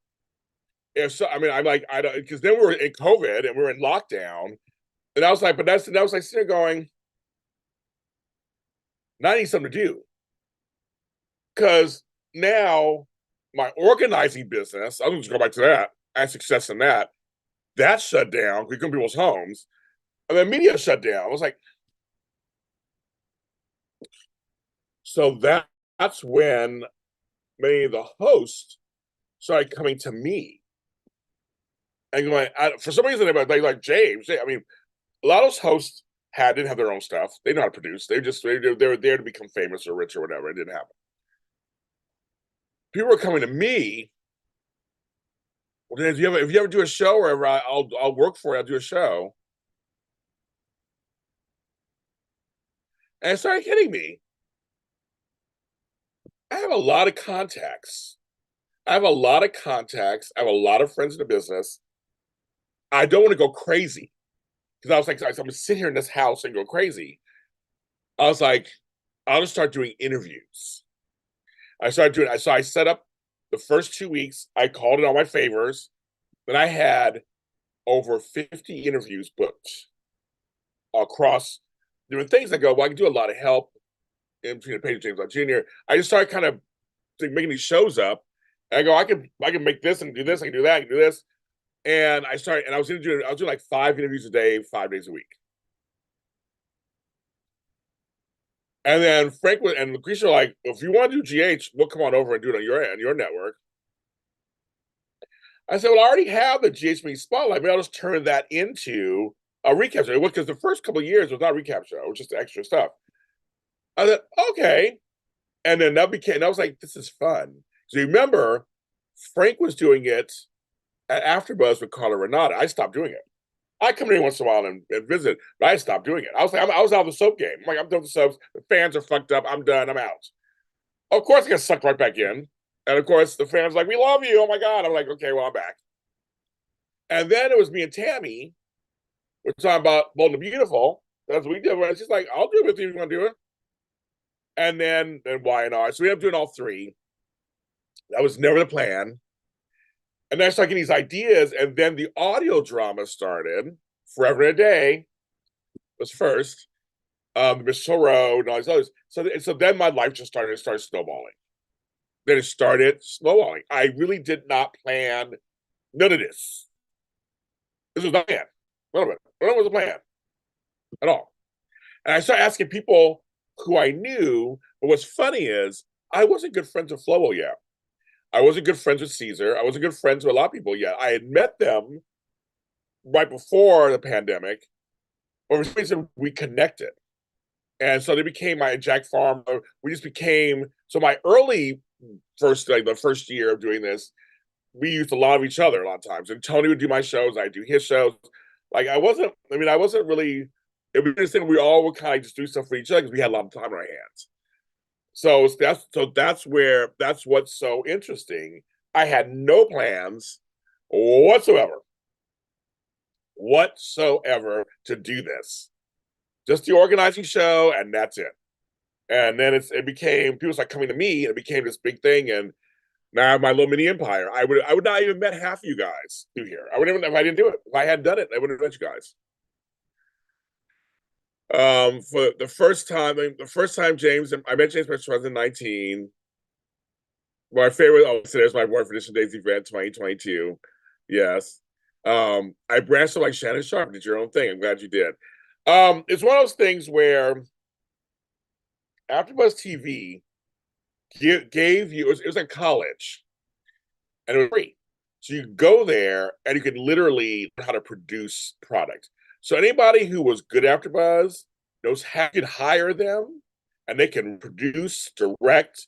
if so, I mean, I'm like, I don't, because then we were in COVID and we were in lockdown. And I was like, that was like sitting there going, now I need something to do. Because now my organizing business, I'm just go back to that. I had success in that. That shut down. We come to people's homes. And then media shut down. I was like, so that's when many of the hosts started coming to me and going, for some reason, they like James. I mean, a lot of those hosts didn't have their own stuff. They know how to produce. They were there to become famous or rich or whatever. It didn't happen. People were coming to me. Well, if you ever do a show, or I'll work for you. I'll do a show. And it started hitting me. I have a lot of contacts. I have a lot of contacts. I have a lot of friends in the business. I don't want to go crazy because I was like, I'm gonna sit here in this house and go crazy. I was like, I'll just start doing interviews. I started doing. So I set up the first 2 weeks. I called in all my favors. Then I had over 50 interviews booked across different things. I go, well, I can do a lot of help in between the page of James Jr. I just started kind of making these shows up. And I go, I can make this and do this. I can do that. I can do this. And I started, and I was doing like 5 interviews a day, 5 days a week. And then Frank and Lucretia were like, if you want to do GH, we'll come on over and do it on your network. I said, well, I already have the GH Spotlight. Maybe I'll just turn that into a recap show. Because the first couple of years was not a recap show. It was just extra stuff. I said, okay. And then I was like, this is fun. So you remember, Frank was doing it at AfterBuzz with Carla Renata. I stopped doing it. I come in once in a while and visit, but I stopped doing it. I was like, I was out of the soap game. I'm like, I'm done with the soaps. The fans are fucked up. I'm done. I'm out. Of course, I get sucked right back in. And of course, the fans like, we love you. Oh my God. I'm like, okay, well, I'm back. And then it was me and Tammy. We're talking about Bold and Beautiful. That's what we did. And she's like, I'll do it with you if you want to do it. And then Y&R. So we ended up doing all 3. That was never the plan. And then I started getting these ideas. And then the audio drama started. Forever and a Day was first. Miss Road and all these others. So then my life just started snowballing. Then it started snowballing. I really did not plan none of this. This was not a plan. None of it. None of it was a plan at all. And I started asking people who I knew. But what's funny is I wasn't good friends with Flo yet. I wasn't good friends with Caesar. I wasn't good friends with a lot of people yet. I had met them right before the pandemic, for some reason we connected. And so they became my Jack Farmer. We just became so my early first like the first year of doing this, we used a lot of each other a lot of times. And Tony would do my shows, I'd do his shows. Like I wasn't really it was interesting. We all would kind of just do stuff for each other because we had a lot of time on our hands. That's what's so interesting. I had no plans whatsoever, whatsoever to do this. Just the organizing show, and that's it. And then it became people started coming to me, and it became this big thing. And now I have my little mini empire. I would not even met half of you guys through here. I wouldn't even if I didn't do it. If I hadn't done it, I wouldn't have met you guys. For the first time James, I met James in 2019. My favorite, oh, so there's my Born for Edition Days event 2022. Yes. I branched out like Shannon Sharp, did your own thing. I'm glad you did. It's one of those things where AfterBuzz TV gave you, it was in college and it was free. So you go there and you can literally learn how to produce product. So anybody who was good AfterBuzz knows how you can hire them and they can produce, direct,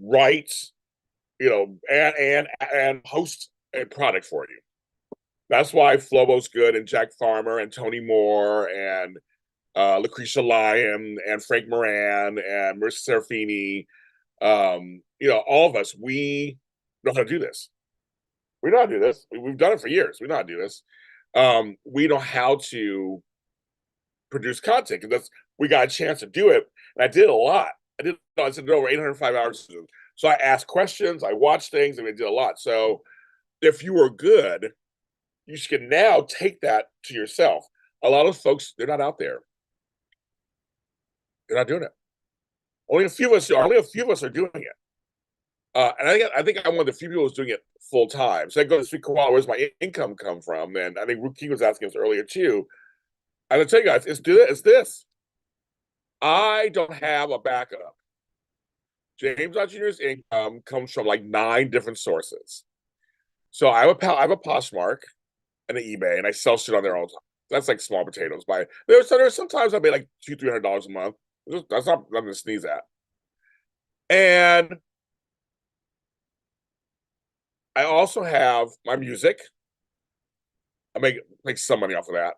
write, and host a product for you. That's why Flobo's good and Jack Farmer and Tony Moore and Lucretia Lyon and Frank Moran and Marissa Serafini. All of us, we know how to do this. We know how to do this. We've done it for years. We know how to do this. We know how to produce content because we got a chance to do it. And I did a lot. I did over 805 hours. So I asked questions, I watched things, and I did a lot. So if you were good, you can now take that to yourself. A lot of folks, they're not out there. They're not doing it. Only a few of us are. Only a few of us are doing it. And I think I'm one of the few people who's doing it full time. So I go to speak, where's my income come from? And I think Ruki was asking us earlier too. I'm gonna tell you guys, it's this. I don't have a backup. James Jr.'s income comes from like 9 different sources. So I have a Poshmark and an eBay, and I sell shit on there all the time. That's like small potatoes. There's sometimes I make like $200-300 a month. That's not nothing to sneeze at. And I also have my music. I make some money off of that.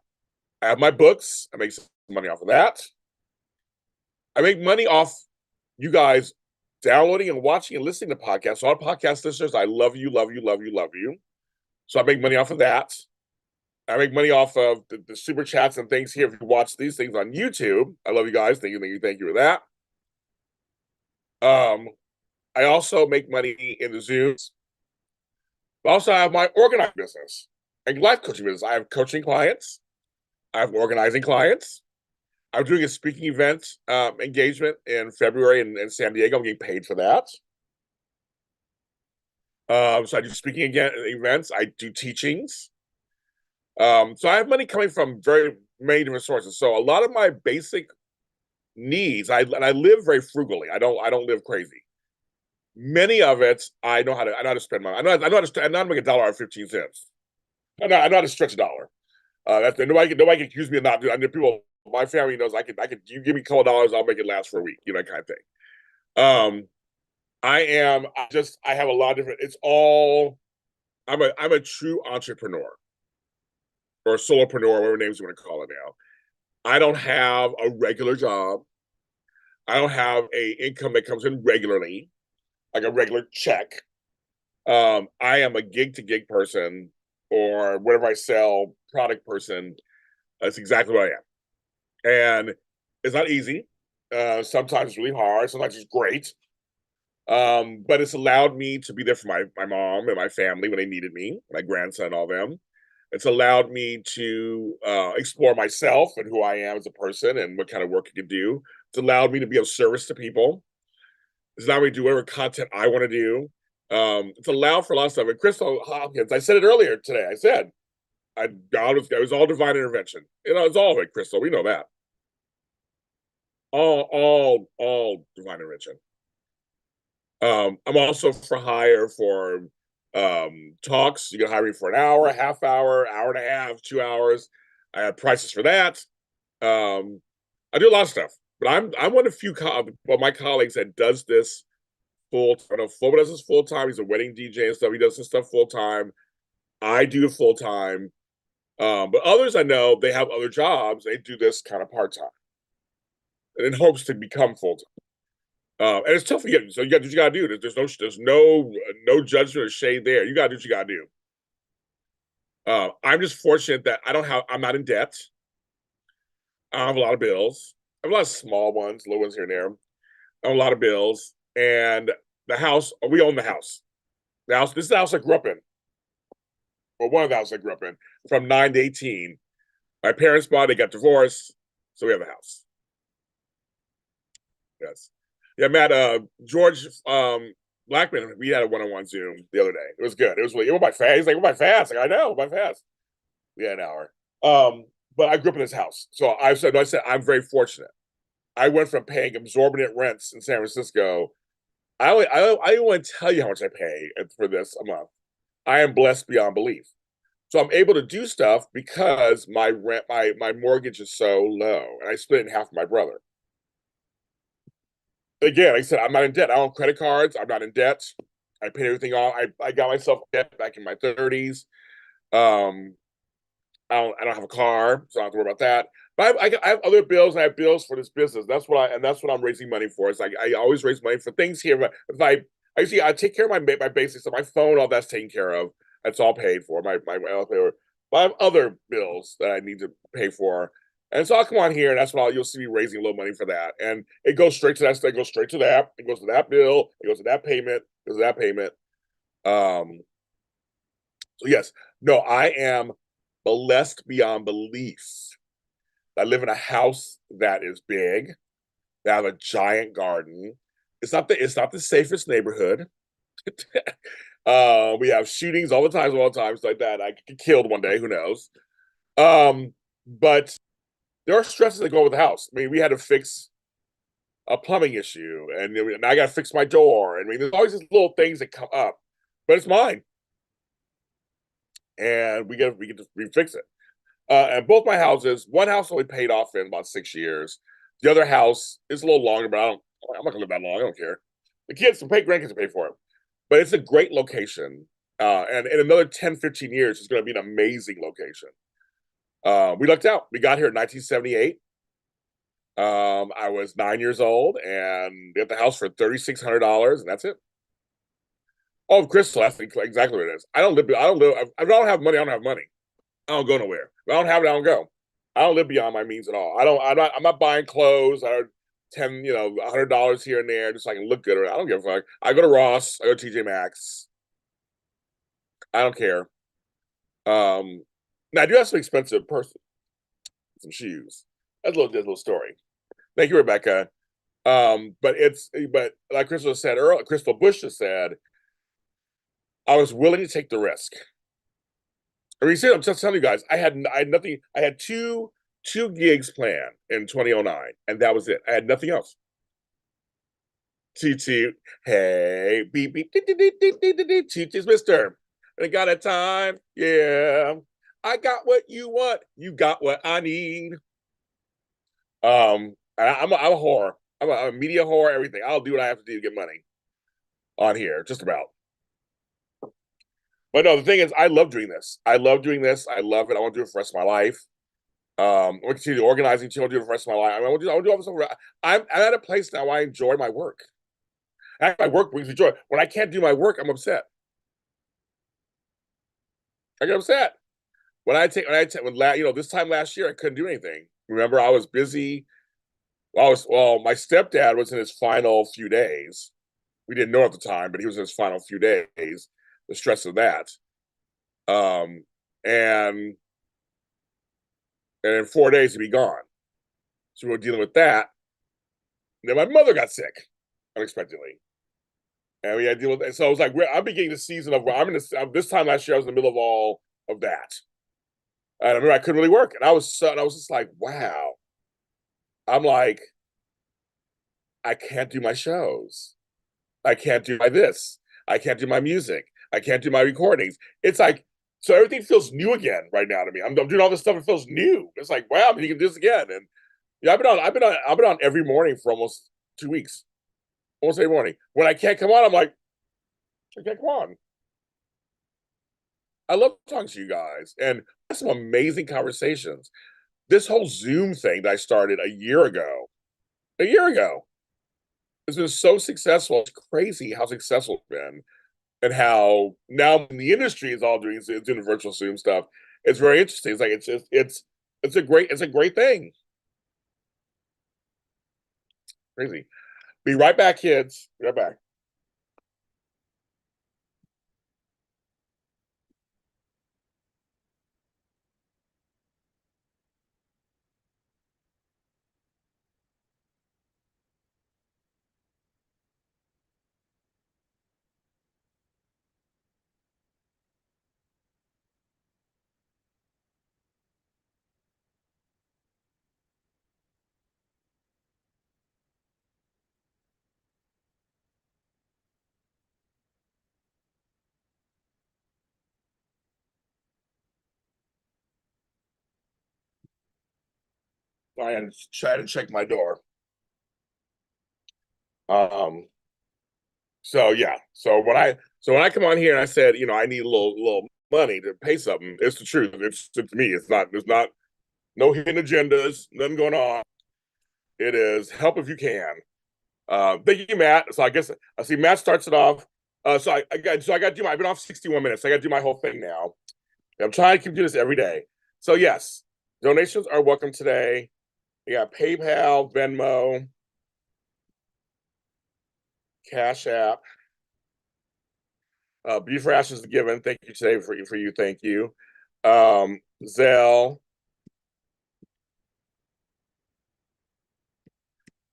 I have my books. I make some money off of that. I make money off you guys downloading and watching and listening to podcasts. So our podcast listeners, I love you, love you, love you, love you. So I make money off of that. I make money off of the super chats and things here. If you watch these things on YouTube, I love you guys. Thank you for that. I also make money in the Zooms. I also have my organizing business and life coaching business. I have coaching clients. I have organizing clients. I'm doing a speaking event engagement in February in San Diego. I'm getting paid for that. So I do speaking events. I do teachings. So I have money coming from very many different sources. So a lot of my basic needs, I live very frugally. I don't live crazy. Many of it, I know how to spend money. I know how to make $1 out of 15 cents. I know how to stretch a dollar. Nobody can accuse me of not doing. I mean, people, my family knows I could. You give me a couple of dollars, I'll make it last for a week. That kind of thing. I have a lot of different. It's all. I'm a true entrepreneur or solopreneur, whatever names you want to call it now. I don't have a regular job. I don't have a income that comes in regularly, like a regular check. I am a gig to gig person, or whatever I sell, product person. That's exactly what I am. And it's not easy. Sometimes it's really hard. Sometimes it's great. But it's allowed me to be there for my mom and my family when they needed me, my grandson, all them. It's allowed me to explore myself and who I am as a person and what kind of work I can do. It's allowed me to be of service to people. It's allowed me to do whatever content I want to do. It's allowed for a lot of stuff. And Crystal Hopkins, I said it earlier today. I said, it was all divine intervention. It's all of it, Crystal. We know that. All divine intervention. I'm also for hire for talks. You can hire me for an hour, a half hour, hour and a half, 2 hours. I have prices for that. I do a lot of stuff, but I'm one of the few of my colleagues that does this full. I know Flo does this full time. He's a wedding DJ and stuff. He does this stuff full time. I do it full time. But others I know they have other jobs. They do this kind of part time, and in hopes to become full time. And it's tough to get. So you got what you got to do. There's no judgment or shade there. You got to do what you got to do. I'm just fortunate that I'm not in debt. I have a lot of bills. I have a lot of small ones, little ones here and there. I have a lot of bills, and the house. We own the house. The house. This is the house I grew up in. Well, one of the houses I grew up in from 9 to 18. My parents bought it, got divorced, so we have a house. Yes. Yeah, Matt, George Blackman, we had a one-on-one Zoom the other day. It was good. It went by fast. He's like, it went by fast. Like, I know, it went by fast. We had an hour. But I grew up in this house. So I said, I'm very fortunate. I went from paying exorbitant rents in San Francisco. I don't want to tell you how much I pay for this a month. I am blessed beyond belief. So I'm able to do stuff because my rent, my mortgage is so low, and I split it in half with my brother. Again, like I said, I'm not in debt. I own credit cards. I'm not in debt. I paid everything off. I got myself debt back in my 30s. Um, I don't have a car, so I don't have to worry about that. But I have other bills. And I have bills for this business. That's what I'm raising money for. It's like I always raise money for things here. But if I take care of my basics. So my phone, all that's taken care of. That's all paid for. My but I have other bills that I need to pay for. And so I'll come on here, and that's when you'll see me raising a little money for that. And it goes straight to that. It goes straight to that. It goes to that bill. It goes to that payment. It goes to that payment. Um. So yes, no, I am blessed beyond belief. I live in a house that is big. They have a giant garden. It's not the safest neighborhood. We have shootings all the times like that. I get killed one day, who knows? But there are stresses that go with the house. I mean, we had to fix a plumbing issue, and I got to fix my door. I mean, there's always these little things that come up, but it's mine, and we fix it. And both my houses, one house only paid off in about 6 years. The other house is a little longer, but I'm not gonna live that long. I don't care. The kids can pay, grandkids can pay for it. But it's a great location. And in another 10, 15 years, it's gonna be an amazing location. We lucked out. We got here in 1978. I was 9 years old, and we got the house for $3,600, and that's it. Oh, Crystal, that's exactly what it is. I don't live. If I don't have money, I don't have money. I don't go nowhere. If I don't have it, I don't go. I don't live beyond my means at all. I don't. I'm not buying clothes. I 10, $100 here and there just so I can look good. I don't give a fuck. I go to Ross. I go to TJ Maxx. I don't care. Now I do have some expensive purses, some shoes. That's a little story. Thank you, Rebecca. But like Crystal said earlier, Crystal Bush just said, I was willing to take the risk. I mean, I'm just telling you guys, I had nothing. I had two gigs planned in 2009, and that was it. I had nothing else. Toot toot. Hey, beep beep. Toot toot toot, Mister. I got a time. Yeah, I got what you want. You got what I need. I'm a whore. I'm a media whore. Everything. I'll do what I have to do to get money on here. Just about. But no, the thing is, I love doing this. I love doing this. I love it. I want to do it for the rest of my life. I want to continue organizing too. I want to do it for the rest of my life. I want to do all this stuff. I'm at a place now where I enjoy my work. My work brings me joy. When I can't do my work, I'm upset. I get upset. This time last year, I couldn't do anything. Remember, I was busy. My stepdad was in his final few days. We didn't know at the time, but he was in his final few days. The stress of that. Um, and in 4 days he'd be gone. So we were dealing with that. And then my mother got sick unexpectedly, and we had to deal with it. So I was like, I'm beginning the season of where this time last year I was in the middle of all of that. And I remember I couldn't really work, and I was just like, wow. I'm like, I can't do my shows. I can't do my this. I can't do my music. I can't do my recordings. It's like, so everything feels new again right now to me. I'm doing all this stuff. It feels new. It's like, wow, you can do this again. And yeah, I've been on every morning for almost 2 weeks, almost every morning. When I can't come on, I'm like, I can't come on. I love talking to you guys and some amazing conversations. This whole Zoom thing that I started a year ago, it's been so successful. It's crazy how successful it's been, and how now the industry is all doing virtual Zoom stuff. It's very interesting. It's like it's a great thing. Crazy. Be right back, kids. Be right back. I had to try to check my door. Um. So yeah. So when I come on here and I said, I need a little money to pay something, it's the truth. It's to me. It's not. There's not no hidden agendas. Nothing going on. It is help if you can. Thank you, Matt. So I guess I see Matt starts it off. I got to do my. I've been off 61 minutes. I got to do my whole thing now. I'm trying to keep doing this every day. So yes, donations are welcome today. You got PayPal, Venmo, Cash App. Beauty for Ashes is given. Thank you today for you. Thank you. Zelle.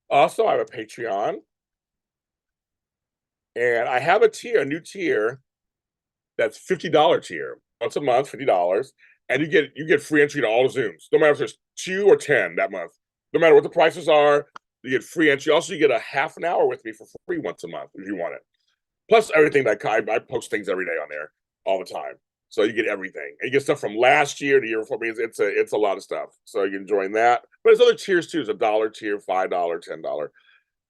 Also, I have a Patreon, and I have a new tier that's $50 tier once a month, $50, and you get free entry to all the Zooms, no matter if there's 2 or 10 that month. No matter what the prices are, you get free entry. Also, you get a half an hour with me for free once a month if you want it. Plus everything that I post things every day on there all the time. So you get everything. And you get stuff from last year to year before. It's a lot of stuff. So you can join that. But there's other tiers too. There's a dollar tier, $5, $10.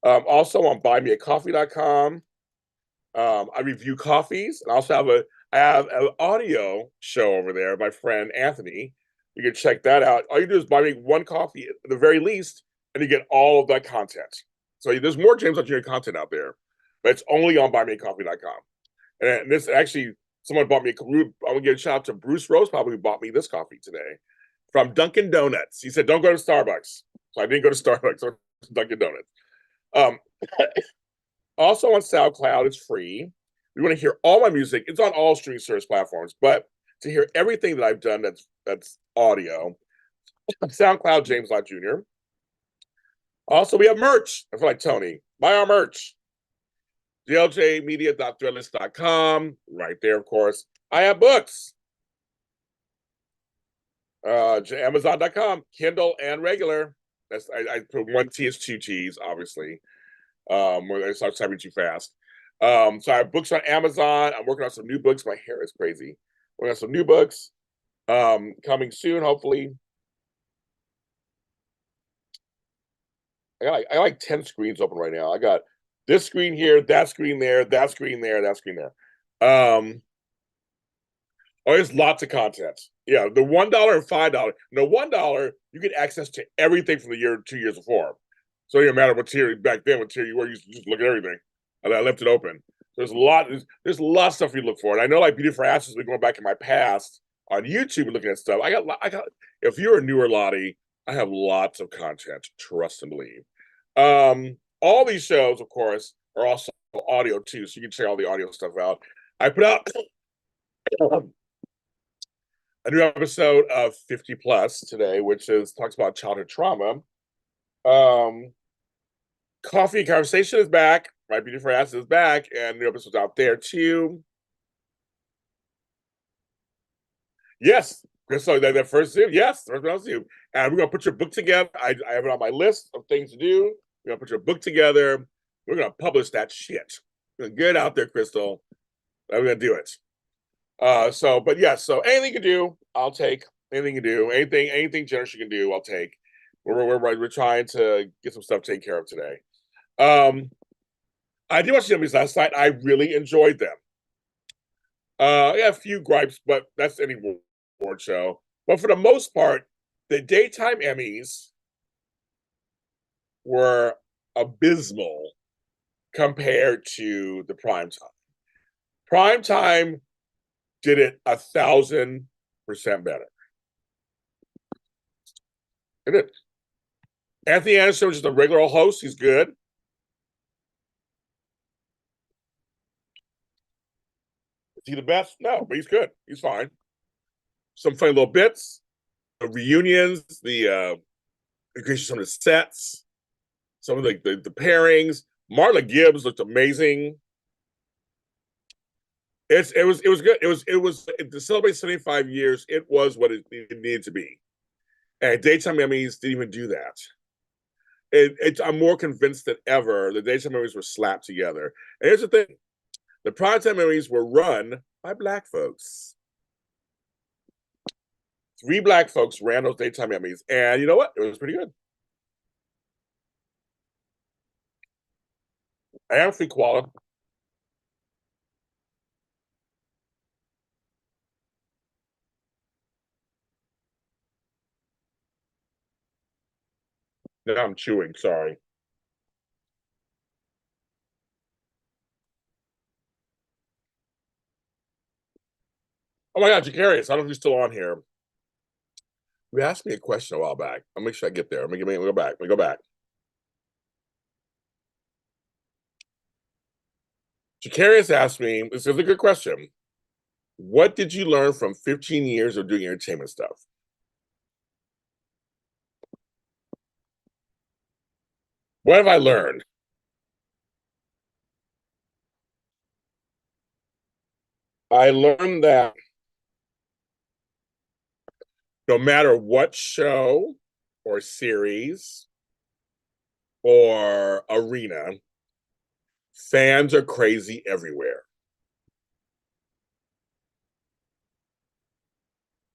Also on buymeacoffee.com. I review coffees, and I have an audio show over there. My friend Anthony, you can check that out. All you do is buy me one coffee at the very least, and you get all of that content. So there's more James Lott content out there, but it's only on buymeacoffee.com. And this actually, someone bought me. I'm gonna give a shout out to Bruce Rose, probably bought me this coffee today from Dunkin' Donuts. He said, "Don't go to Starbucks," so I didn't go to Starbucks or Dunkin' Donuts. Um, Also on SoundCloud, it's free. If you want to hear all my music, it's on all streaming service platforms. But to hear everything that I've done that's audio, SoundCloud, James Lott Jr. Also, we have merch. I feel like Tony. Buy our merch. jljmedia.threadless.com. Right there, of course. I have books. Amazon.com, Kindle and regular. I put one T is 2 T's, obviously. Where I start typing too fast. So I have books on Amazon. I'm working on some new books. My hair is crazy. Working on some new books. Coming soon, hopefully. I got like 10 screens open right now. I got this screen here, that screen there, that screen there, that screen there. There's lots of content. Yeah, the $1 and $5. No, $1 you get access to everything from the 2 years before. So it didn't matter what tier back then, what tier you were, you just look at everything. And I left it open. There's a lot of stuff you look for. And I know like Beauty for Ashes has been going back in my past on YouTube and looking at stuff. I got if you're a newer Lottie, I have lots of content, trust and believe. All these shows, of course, are also audio too, so you can check all the audio stuff out. I put out a new episode of 50 Plus today, which talks about childhood trauma. Coffee Conversation is back. My Beauty for Ashes is back, and new episodes out there too. Yes, so that first Zoom, yes, first one on Zoom. And we're gonna put your book together. I have it on my list of things to do. We're gonna put your book together. We're gonna publish that shit. We're gonna get it out there, Crystal. I'm gonna do it. But yeah, so anything you can do, I'll take. Anything you can do, anything generous you can do, I'll take. We're trying to get some stuff taken care of today. Um, I did watch the Emmys last night. I really enjoyed them. I have a few gripes, but that's any award show. But for the most part, the daytime Emmys were abysmal compared to the prime time. Prime time did it 1,000% better. It did. Anthony Anderson was just a regular old host. He's good. Is he the best? No, but he's good. He's fine. Some funny little bits, the reunions, the some of the sets, some of the pairings. Marla Gibbs looked amazing. It was good. It was to celebrate 75 years. It was what it needed to be. And daytime Emmys didn't even do that. I'm more convinced than ever the daytime Emmys were slapped together. And here's the thing: the primetime Emmys were run by Black folks. 3 Black folks ran those daytime Emmys, and you know what? It was pretty good. I am free koala. Now I'm chewing. Sorry. Oh my God, Jacarius, I don't know if you're still on here. You asked me a question a while back. I'll make sure I get there. Let me go back. Let me go back. Jacarius asked me, this is a good question. What did you learn from 15 years of doing entertainment stuff? What have I learned? I learned that no matter what show or series or arena, fans are crazy everywhere.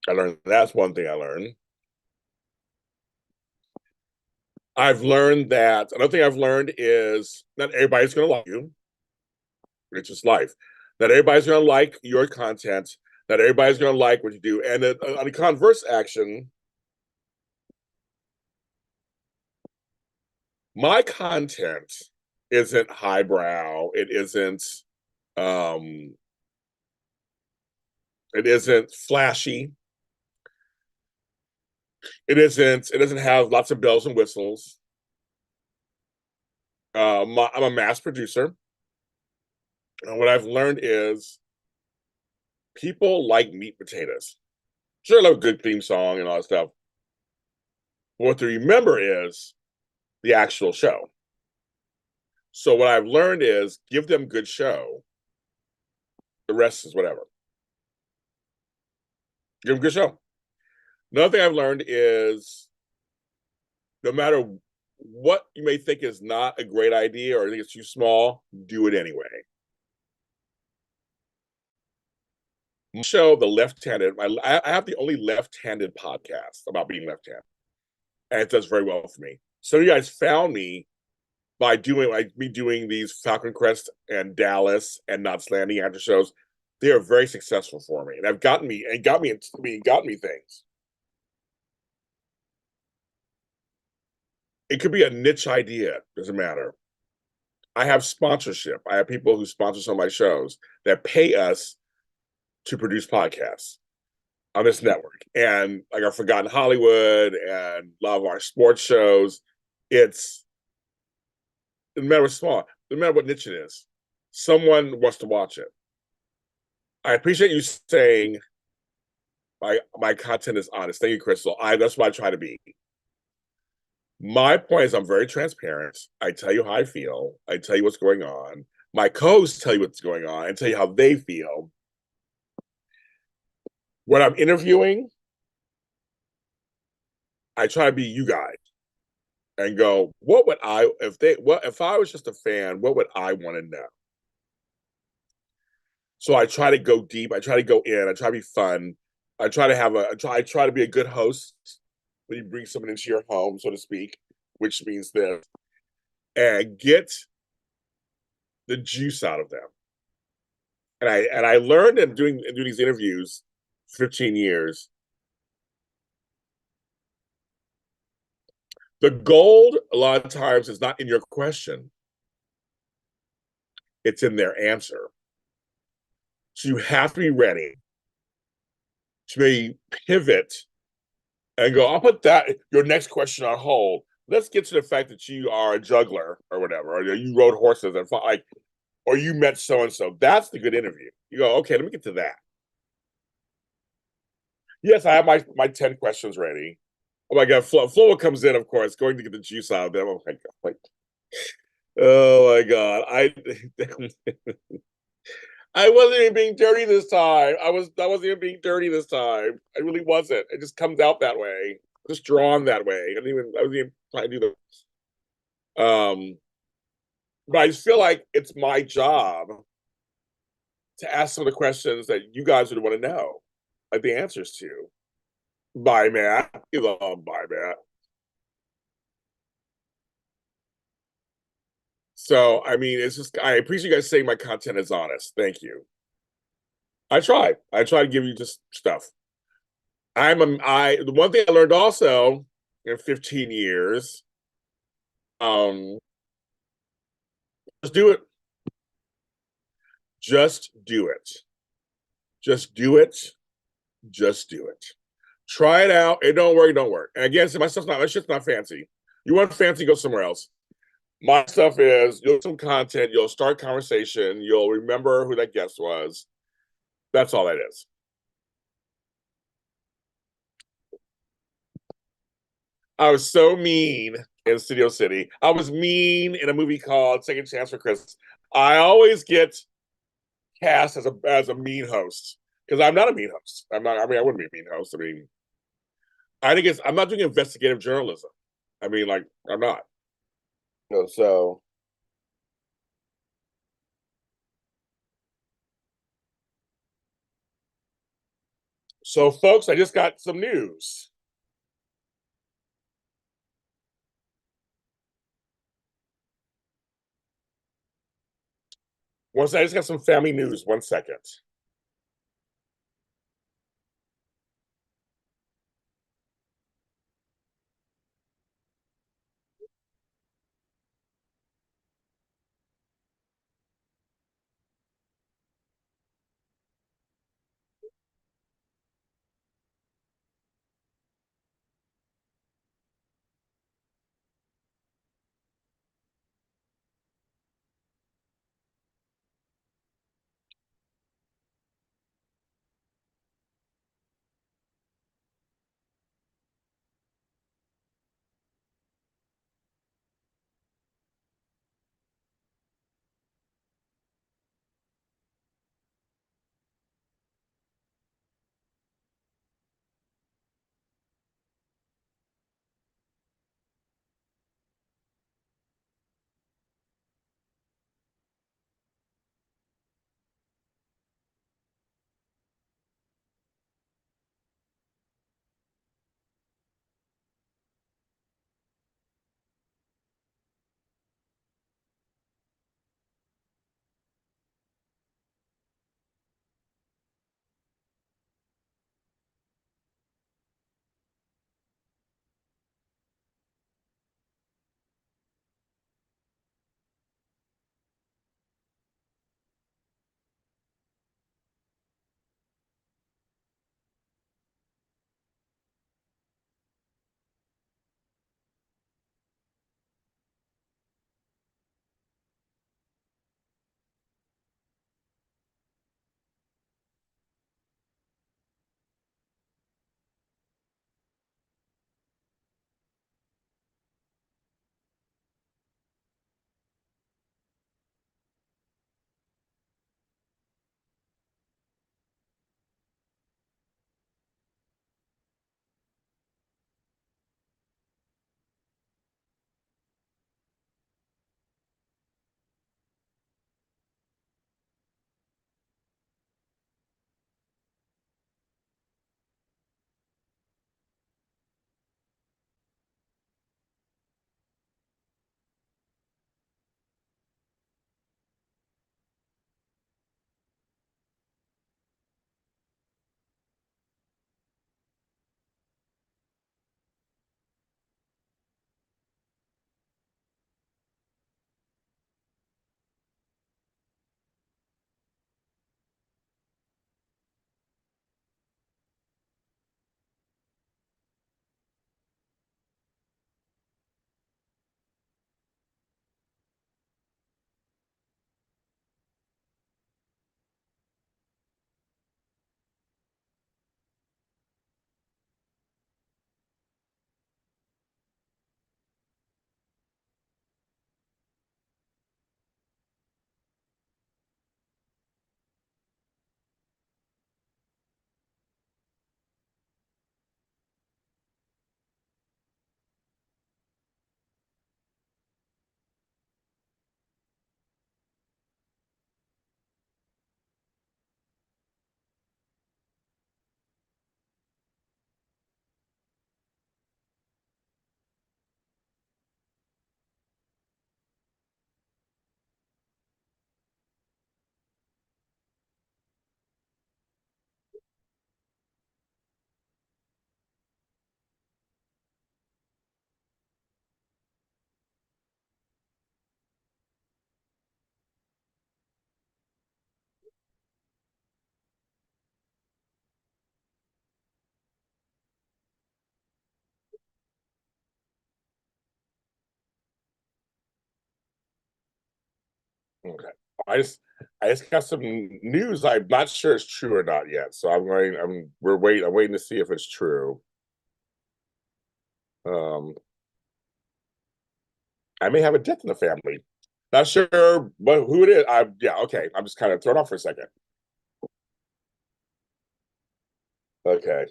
I learned that's one thing I learned. I've learned that another thing I've learned is not everybody's going to like you. It's just life. Not everybody's going to like your content. Not everybody's going to like what you do. And on the converse action, my content isn't highbrow. Um, it isn't flashy. It doesn't have lots of bells and whistles. I'm a mass producer. And what I've learned is people like meat potatoes. Sure, I love a good theme song and all that stuff. But what to remember is the actual show. So what I've learned is give them good show. The rest is whatever. Give them good show. Another thing I've learned is no matter what you may think is not a great idea or think it's too small, do it anyway. My show, The Left-Handed, I have the only left-handed podcast about being left-handed. And it does very well for me. So you guys found me by doing me doing these Falcon Crest and Dallas and Knots Landing after shows. They are very successful for me, and have gotten me things. It could be a niche idea, doesn't matter. I have sponsorship. I have people who sponsor some of my shows that pay us to produce podcasts on this network. And like our Forgotten Hollywood and a lot of our sports shows, no matter what small, no matter what niche it is, someone wants to watch it. I appreciate you saying my content is honest. Thank you, Crystal. That's what I try to be. My point is I'm very transparent. I tell you how I feel. I tell you what's going on. My co-hosts tell you what's going on and tell you how they feel. When I'm interviewing, I try to be you guys and go, what would I if I was just a fan, what would I want to know? So I try to go deep. I try to go in. I try to be fun. I try to have a. I try to be a good host when you bring someone into your home, so to speak, which means this, and get the juice out of them. And I learned in doing these interviews, 15 years, the gold a lot of times is not in your question; it's in their answer. So you have to be ready to maybe pivot and go, I'll put that your next question on hold. Let's get to the fact that you are a juggler or whatever, or you rode horses and like, or you met so and so. That's the good interview. You go, okay, let me get to that. Yes, I have my 10 questions ready. Oh my god, Flo comes in, of course, going to get the juice out of them. Oh my god, like, oh my god, I wasn't even being dirty this time. I wasn't even being dirty this time. I really wasn't. It just comes out that way, just drawn that way. I wasn't even trying to do the but I just feel like it's my job to ask some of the questions that you guys would want to know, like the answers to. Bye, Matt. You love bye, Matt. So, I mean, it's just I appreciate you guys saying my content is honest. Thank you. I try. I try to give you just stuff. The one thing I learned also in 15 years, um, just do it. Just do it. Just do it. Just do it. Try it out. It don't work. It don't work. And again, my shit's not fancy. You want fancy, go somewhere else. My stuff is you'll some content, you'll start conversation, you'll remember who that guest was. That's all that is. I was so mean in Studio City. I was mean in a movie called Second Chance for Chris. I always get cast as a mean host because I'm not a mean host. I'm not. I mean, I wouldn't be a mean host. I mean, I think I'm not doing investigative journalism. I mean, like, I'm not. So folks, I just got some news. I just got some family news. 1 second. Okay. I just I just got some news. I'm not sure it's true or not yet. So I'm waiting to see if it's true. Um, I may have a death in the family. Not sure but who it is. Yeah, okay. I'm just kind of thrown off for a second. Okay.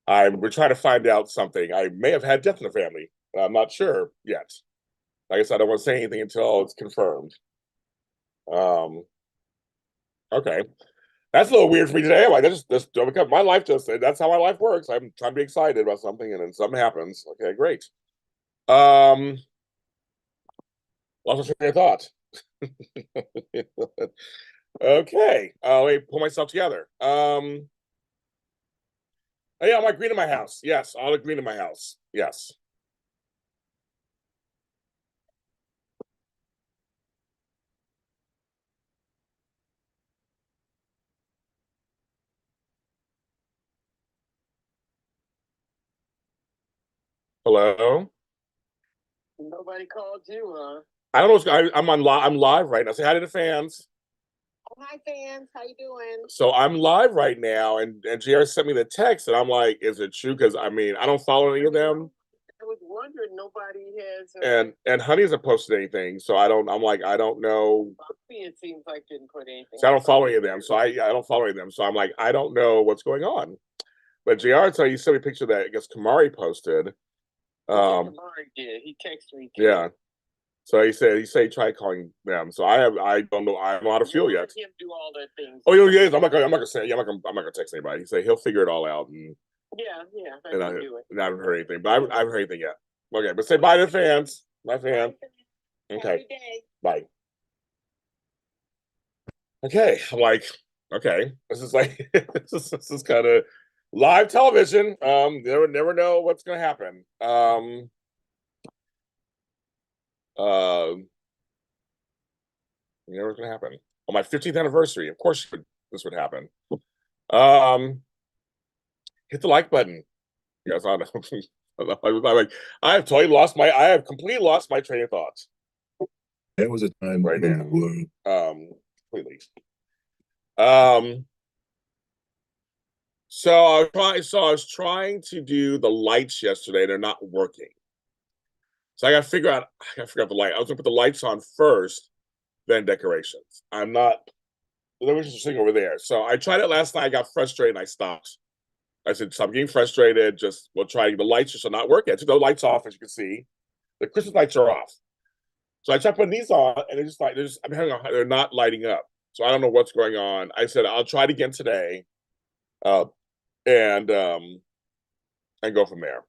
We're trying to find out something. I may have had death in the family. I'm not sure yet. Like I said, I don't want to say anything until it's confirmed. Um, okay. That's a little weird for me today. I'm like, that's because my life that's how my life works. I'm trying to be excited about something and then something happens. Okay, great. Um, lost my train of thought. Okay. Let me pull myself together. Oh, yeah, I'm like green in my house. Yes, all the green in my house. Yes. Hello. Nobody called you, huh? I don't know. I'm live right now. Say hi to the fans. Oh, hi, fans. How you doing? So I'm live right now, and JR sent me the text, and I'm like, is it true? Because I mean, I don't follow any of them, I was wondering. Nobody has. and Honey hasn't posted anything, so I don't. I'm like, I don't know. Buffy, it seems like didn't put anything. So I don't follow any of them. So I don't follow any of them. So I'm like, I don't know what's going on. But JR, so you sent me a picture that I guess Kamari posted. Kamari did. He texted me. Too. Yeah. So he said he tried calling them. So I don't know. I don't know how to feel yet. Him do all that things. Oh yeah, I'm not gonna say. Yeah, I'm not gonna text anybody. He said he'll figure it all out. Yeah. And I haven't heard anything, but I haven't heard anything yet. Okay, but say bye to the fans. Bye, fans. Okay. Bye. Okay. I'm like, okay, this is like this is kind of live television. Never know what's gonna happen. Uh, you know what's gonna happen on my 15th anniversary. Of course, this would happen. Um, hit the like button. Yes, I know. I'm like, I have completely lost my train of thoughts. There was a time right in now. the world. Completely. So I was trying to do the lights yesterday. They're not working. So I got to figure out. I got to figure out the light. I was gonna put the lights on first, then decorations. I'm not. There was just sitting over there. So I tried it last night. I got frustrated and I stopped. I said, "Stop getting frustrated. Just we'll try. The lights just are not working. I took the lights off, as you can see. The Christmas lights are off. So I tried putting these on, and they're not lighting up. So I don't know what's going on. I said I'll try it again today, uh, and um, and go from there.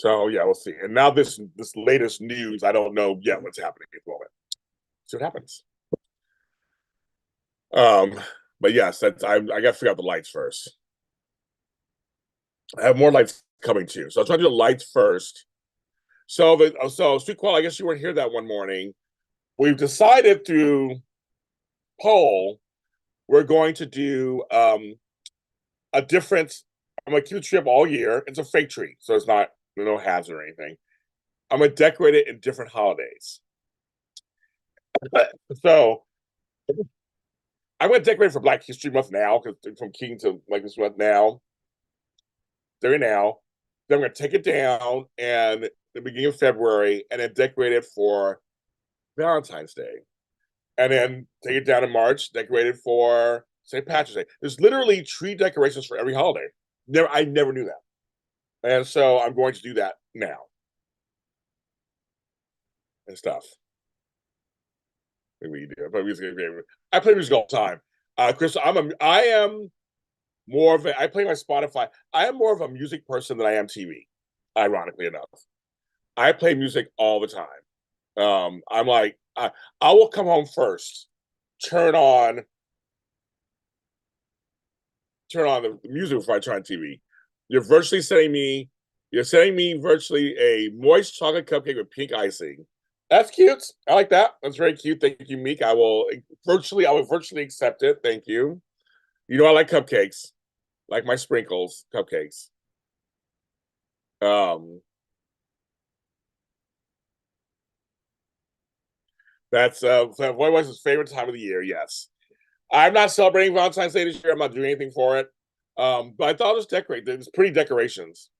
So yeah, we'll see. And now this latest news, I don't know yet what's happening at the moment. See what happens. Um, but yes, that's I got to figure out the lights first. I have more lights coming too, so I'll try to do the lights first. So Sweet Qual, I guess you weren't here that one morning. We've decided through poll we're going to do a different. I'm gonna keep the tree up all year. It's a fake tree, so it's not no hazard or anything. I'm gonna decorate it in different holidays. So I'm gonna decorate for Black History Month now, because from King to like this month now. There now. Then I'm gonna take it down and the beginning of February, and then decorate it for Valentine's Day, and then take it down in March, decorate it for St. Patrick's Day. There's literally tree decorations for every holiday. I never knew that, and so I'm going to do that now and stuff. Maybe you do. I play music all the time. Chris, I am more of a. I play my Spotify. I am more of a music person than I am TV. Ironically enough, I play music all the time. I'm like, I will come home first, turn on the music before I turn on TV. You're virtually sending me, you're sending me virtually a moist chocolate cupcake with pink icing That's cute. I like that. That's very cute. Thank you, Meek. I will virtually accept it. Thank you. You know, I like cupcakes, like my sprinkles, cupcakes. Um, that's what was his favorite time of the year? Yes. I'm not celebrating Valentine's Day this year. I'm not doing anything for it. But I thought I'll just decorate. There's pretty decorations.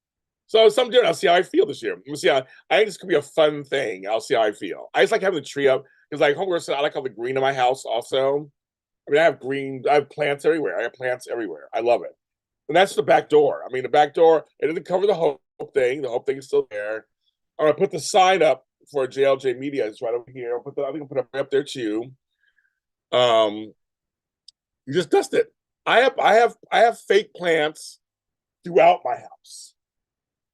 So some different. I'll see how I feel this year. We'll see how. I think this could be a fun thing. I'll see how I feel. I just like having the tree up because, like Homegirl said, I like all the green in my house. Also, I mean, I have green. I have plants everywhere. I have plants everywhere. I love it. And that's the back door. I mean, the back door. It doesn't cover the whole thing. The whole thing is still there. I'm gonna put the sign up for JLJ Media. It's right over here. I think I'll put it up there too. Um, you just dust it. I have fake plants throughout my house,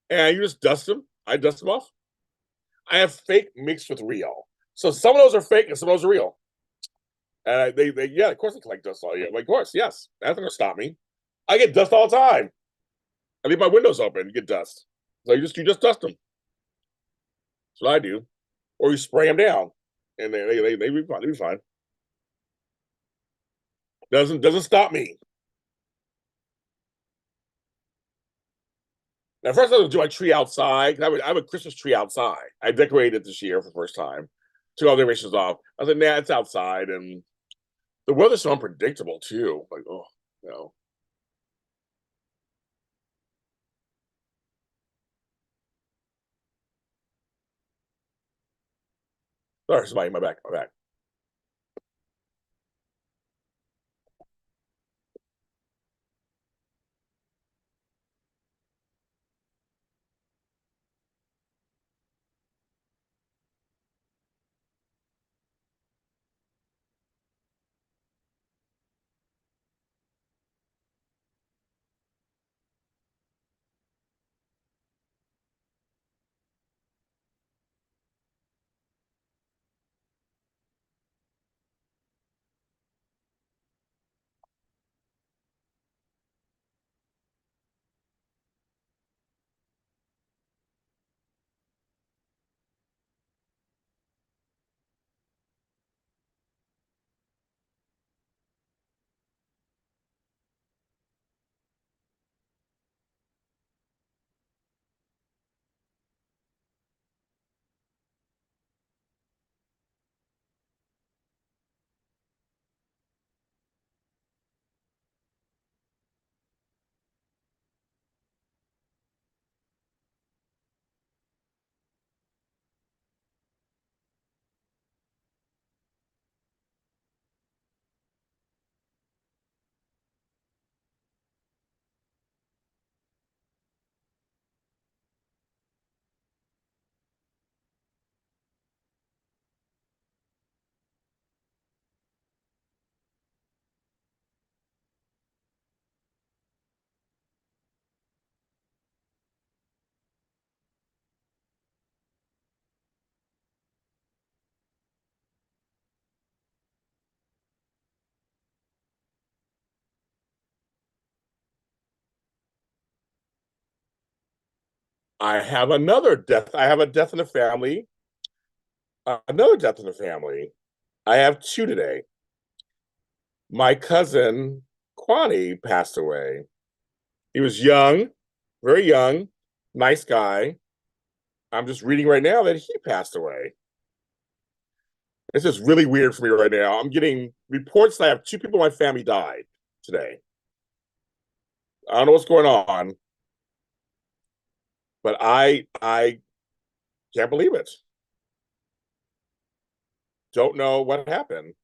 and you just dust them. I dust them off. I have fake mixed with real. So some of those are fake and some of those are real. And yeah, of course they collect dust all year. Like, of course, yes. That's not gonna stop me. I get dust all the time. I leave my windows open, you get dust. So you just dust them. That's what I do. Or you spray them down, and they be fine. They be fine. Doesn't stop me. Now, first I was do my tree outside. I have a Christmas tree outside. I decorated it this year for the first time. Took all the decorations off. I was like, nah, it's outside, and the weather's so unpredictable too. Like, oh no. Sorry, somebody, my back, my back. I have another death. I have a death in the family. Another death in the family. I have two today. My cousin Kwani passed away. He was young, very young, nice guy. I'm just reading right now that he passed away. It's just really weird for me right now. I'm getting reports that I have two people in my family died today. I don't know what's going on, but I can't believe it. Don't know what happened.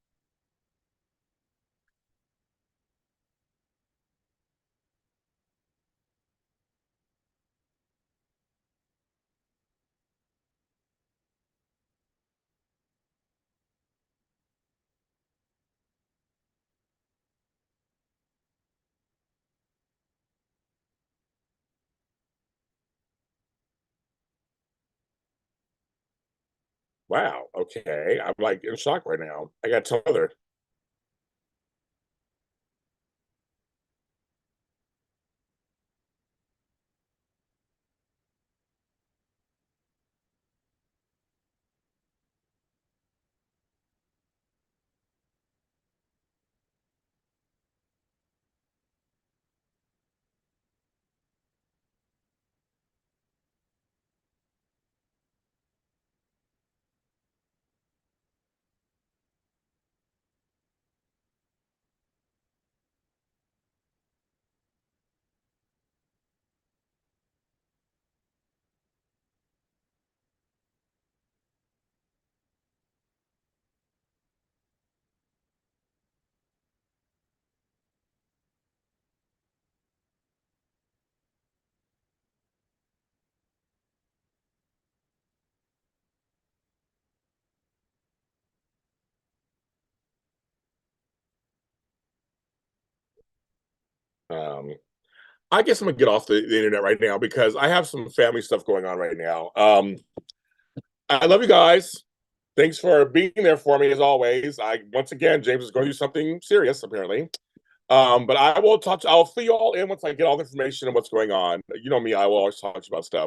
Wow. Okay. I'm like in shock right now. I got to tell her. I guess I'm gonna get off the internet right now because I have some family stuff going on right now. I love you guys. Thanks for being there for me as always. Once again, James is going to do something serious apparently. But I'll fill you all in once I get all the information on what's going on. You know me, I will always talk about stuff.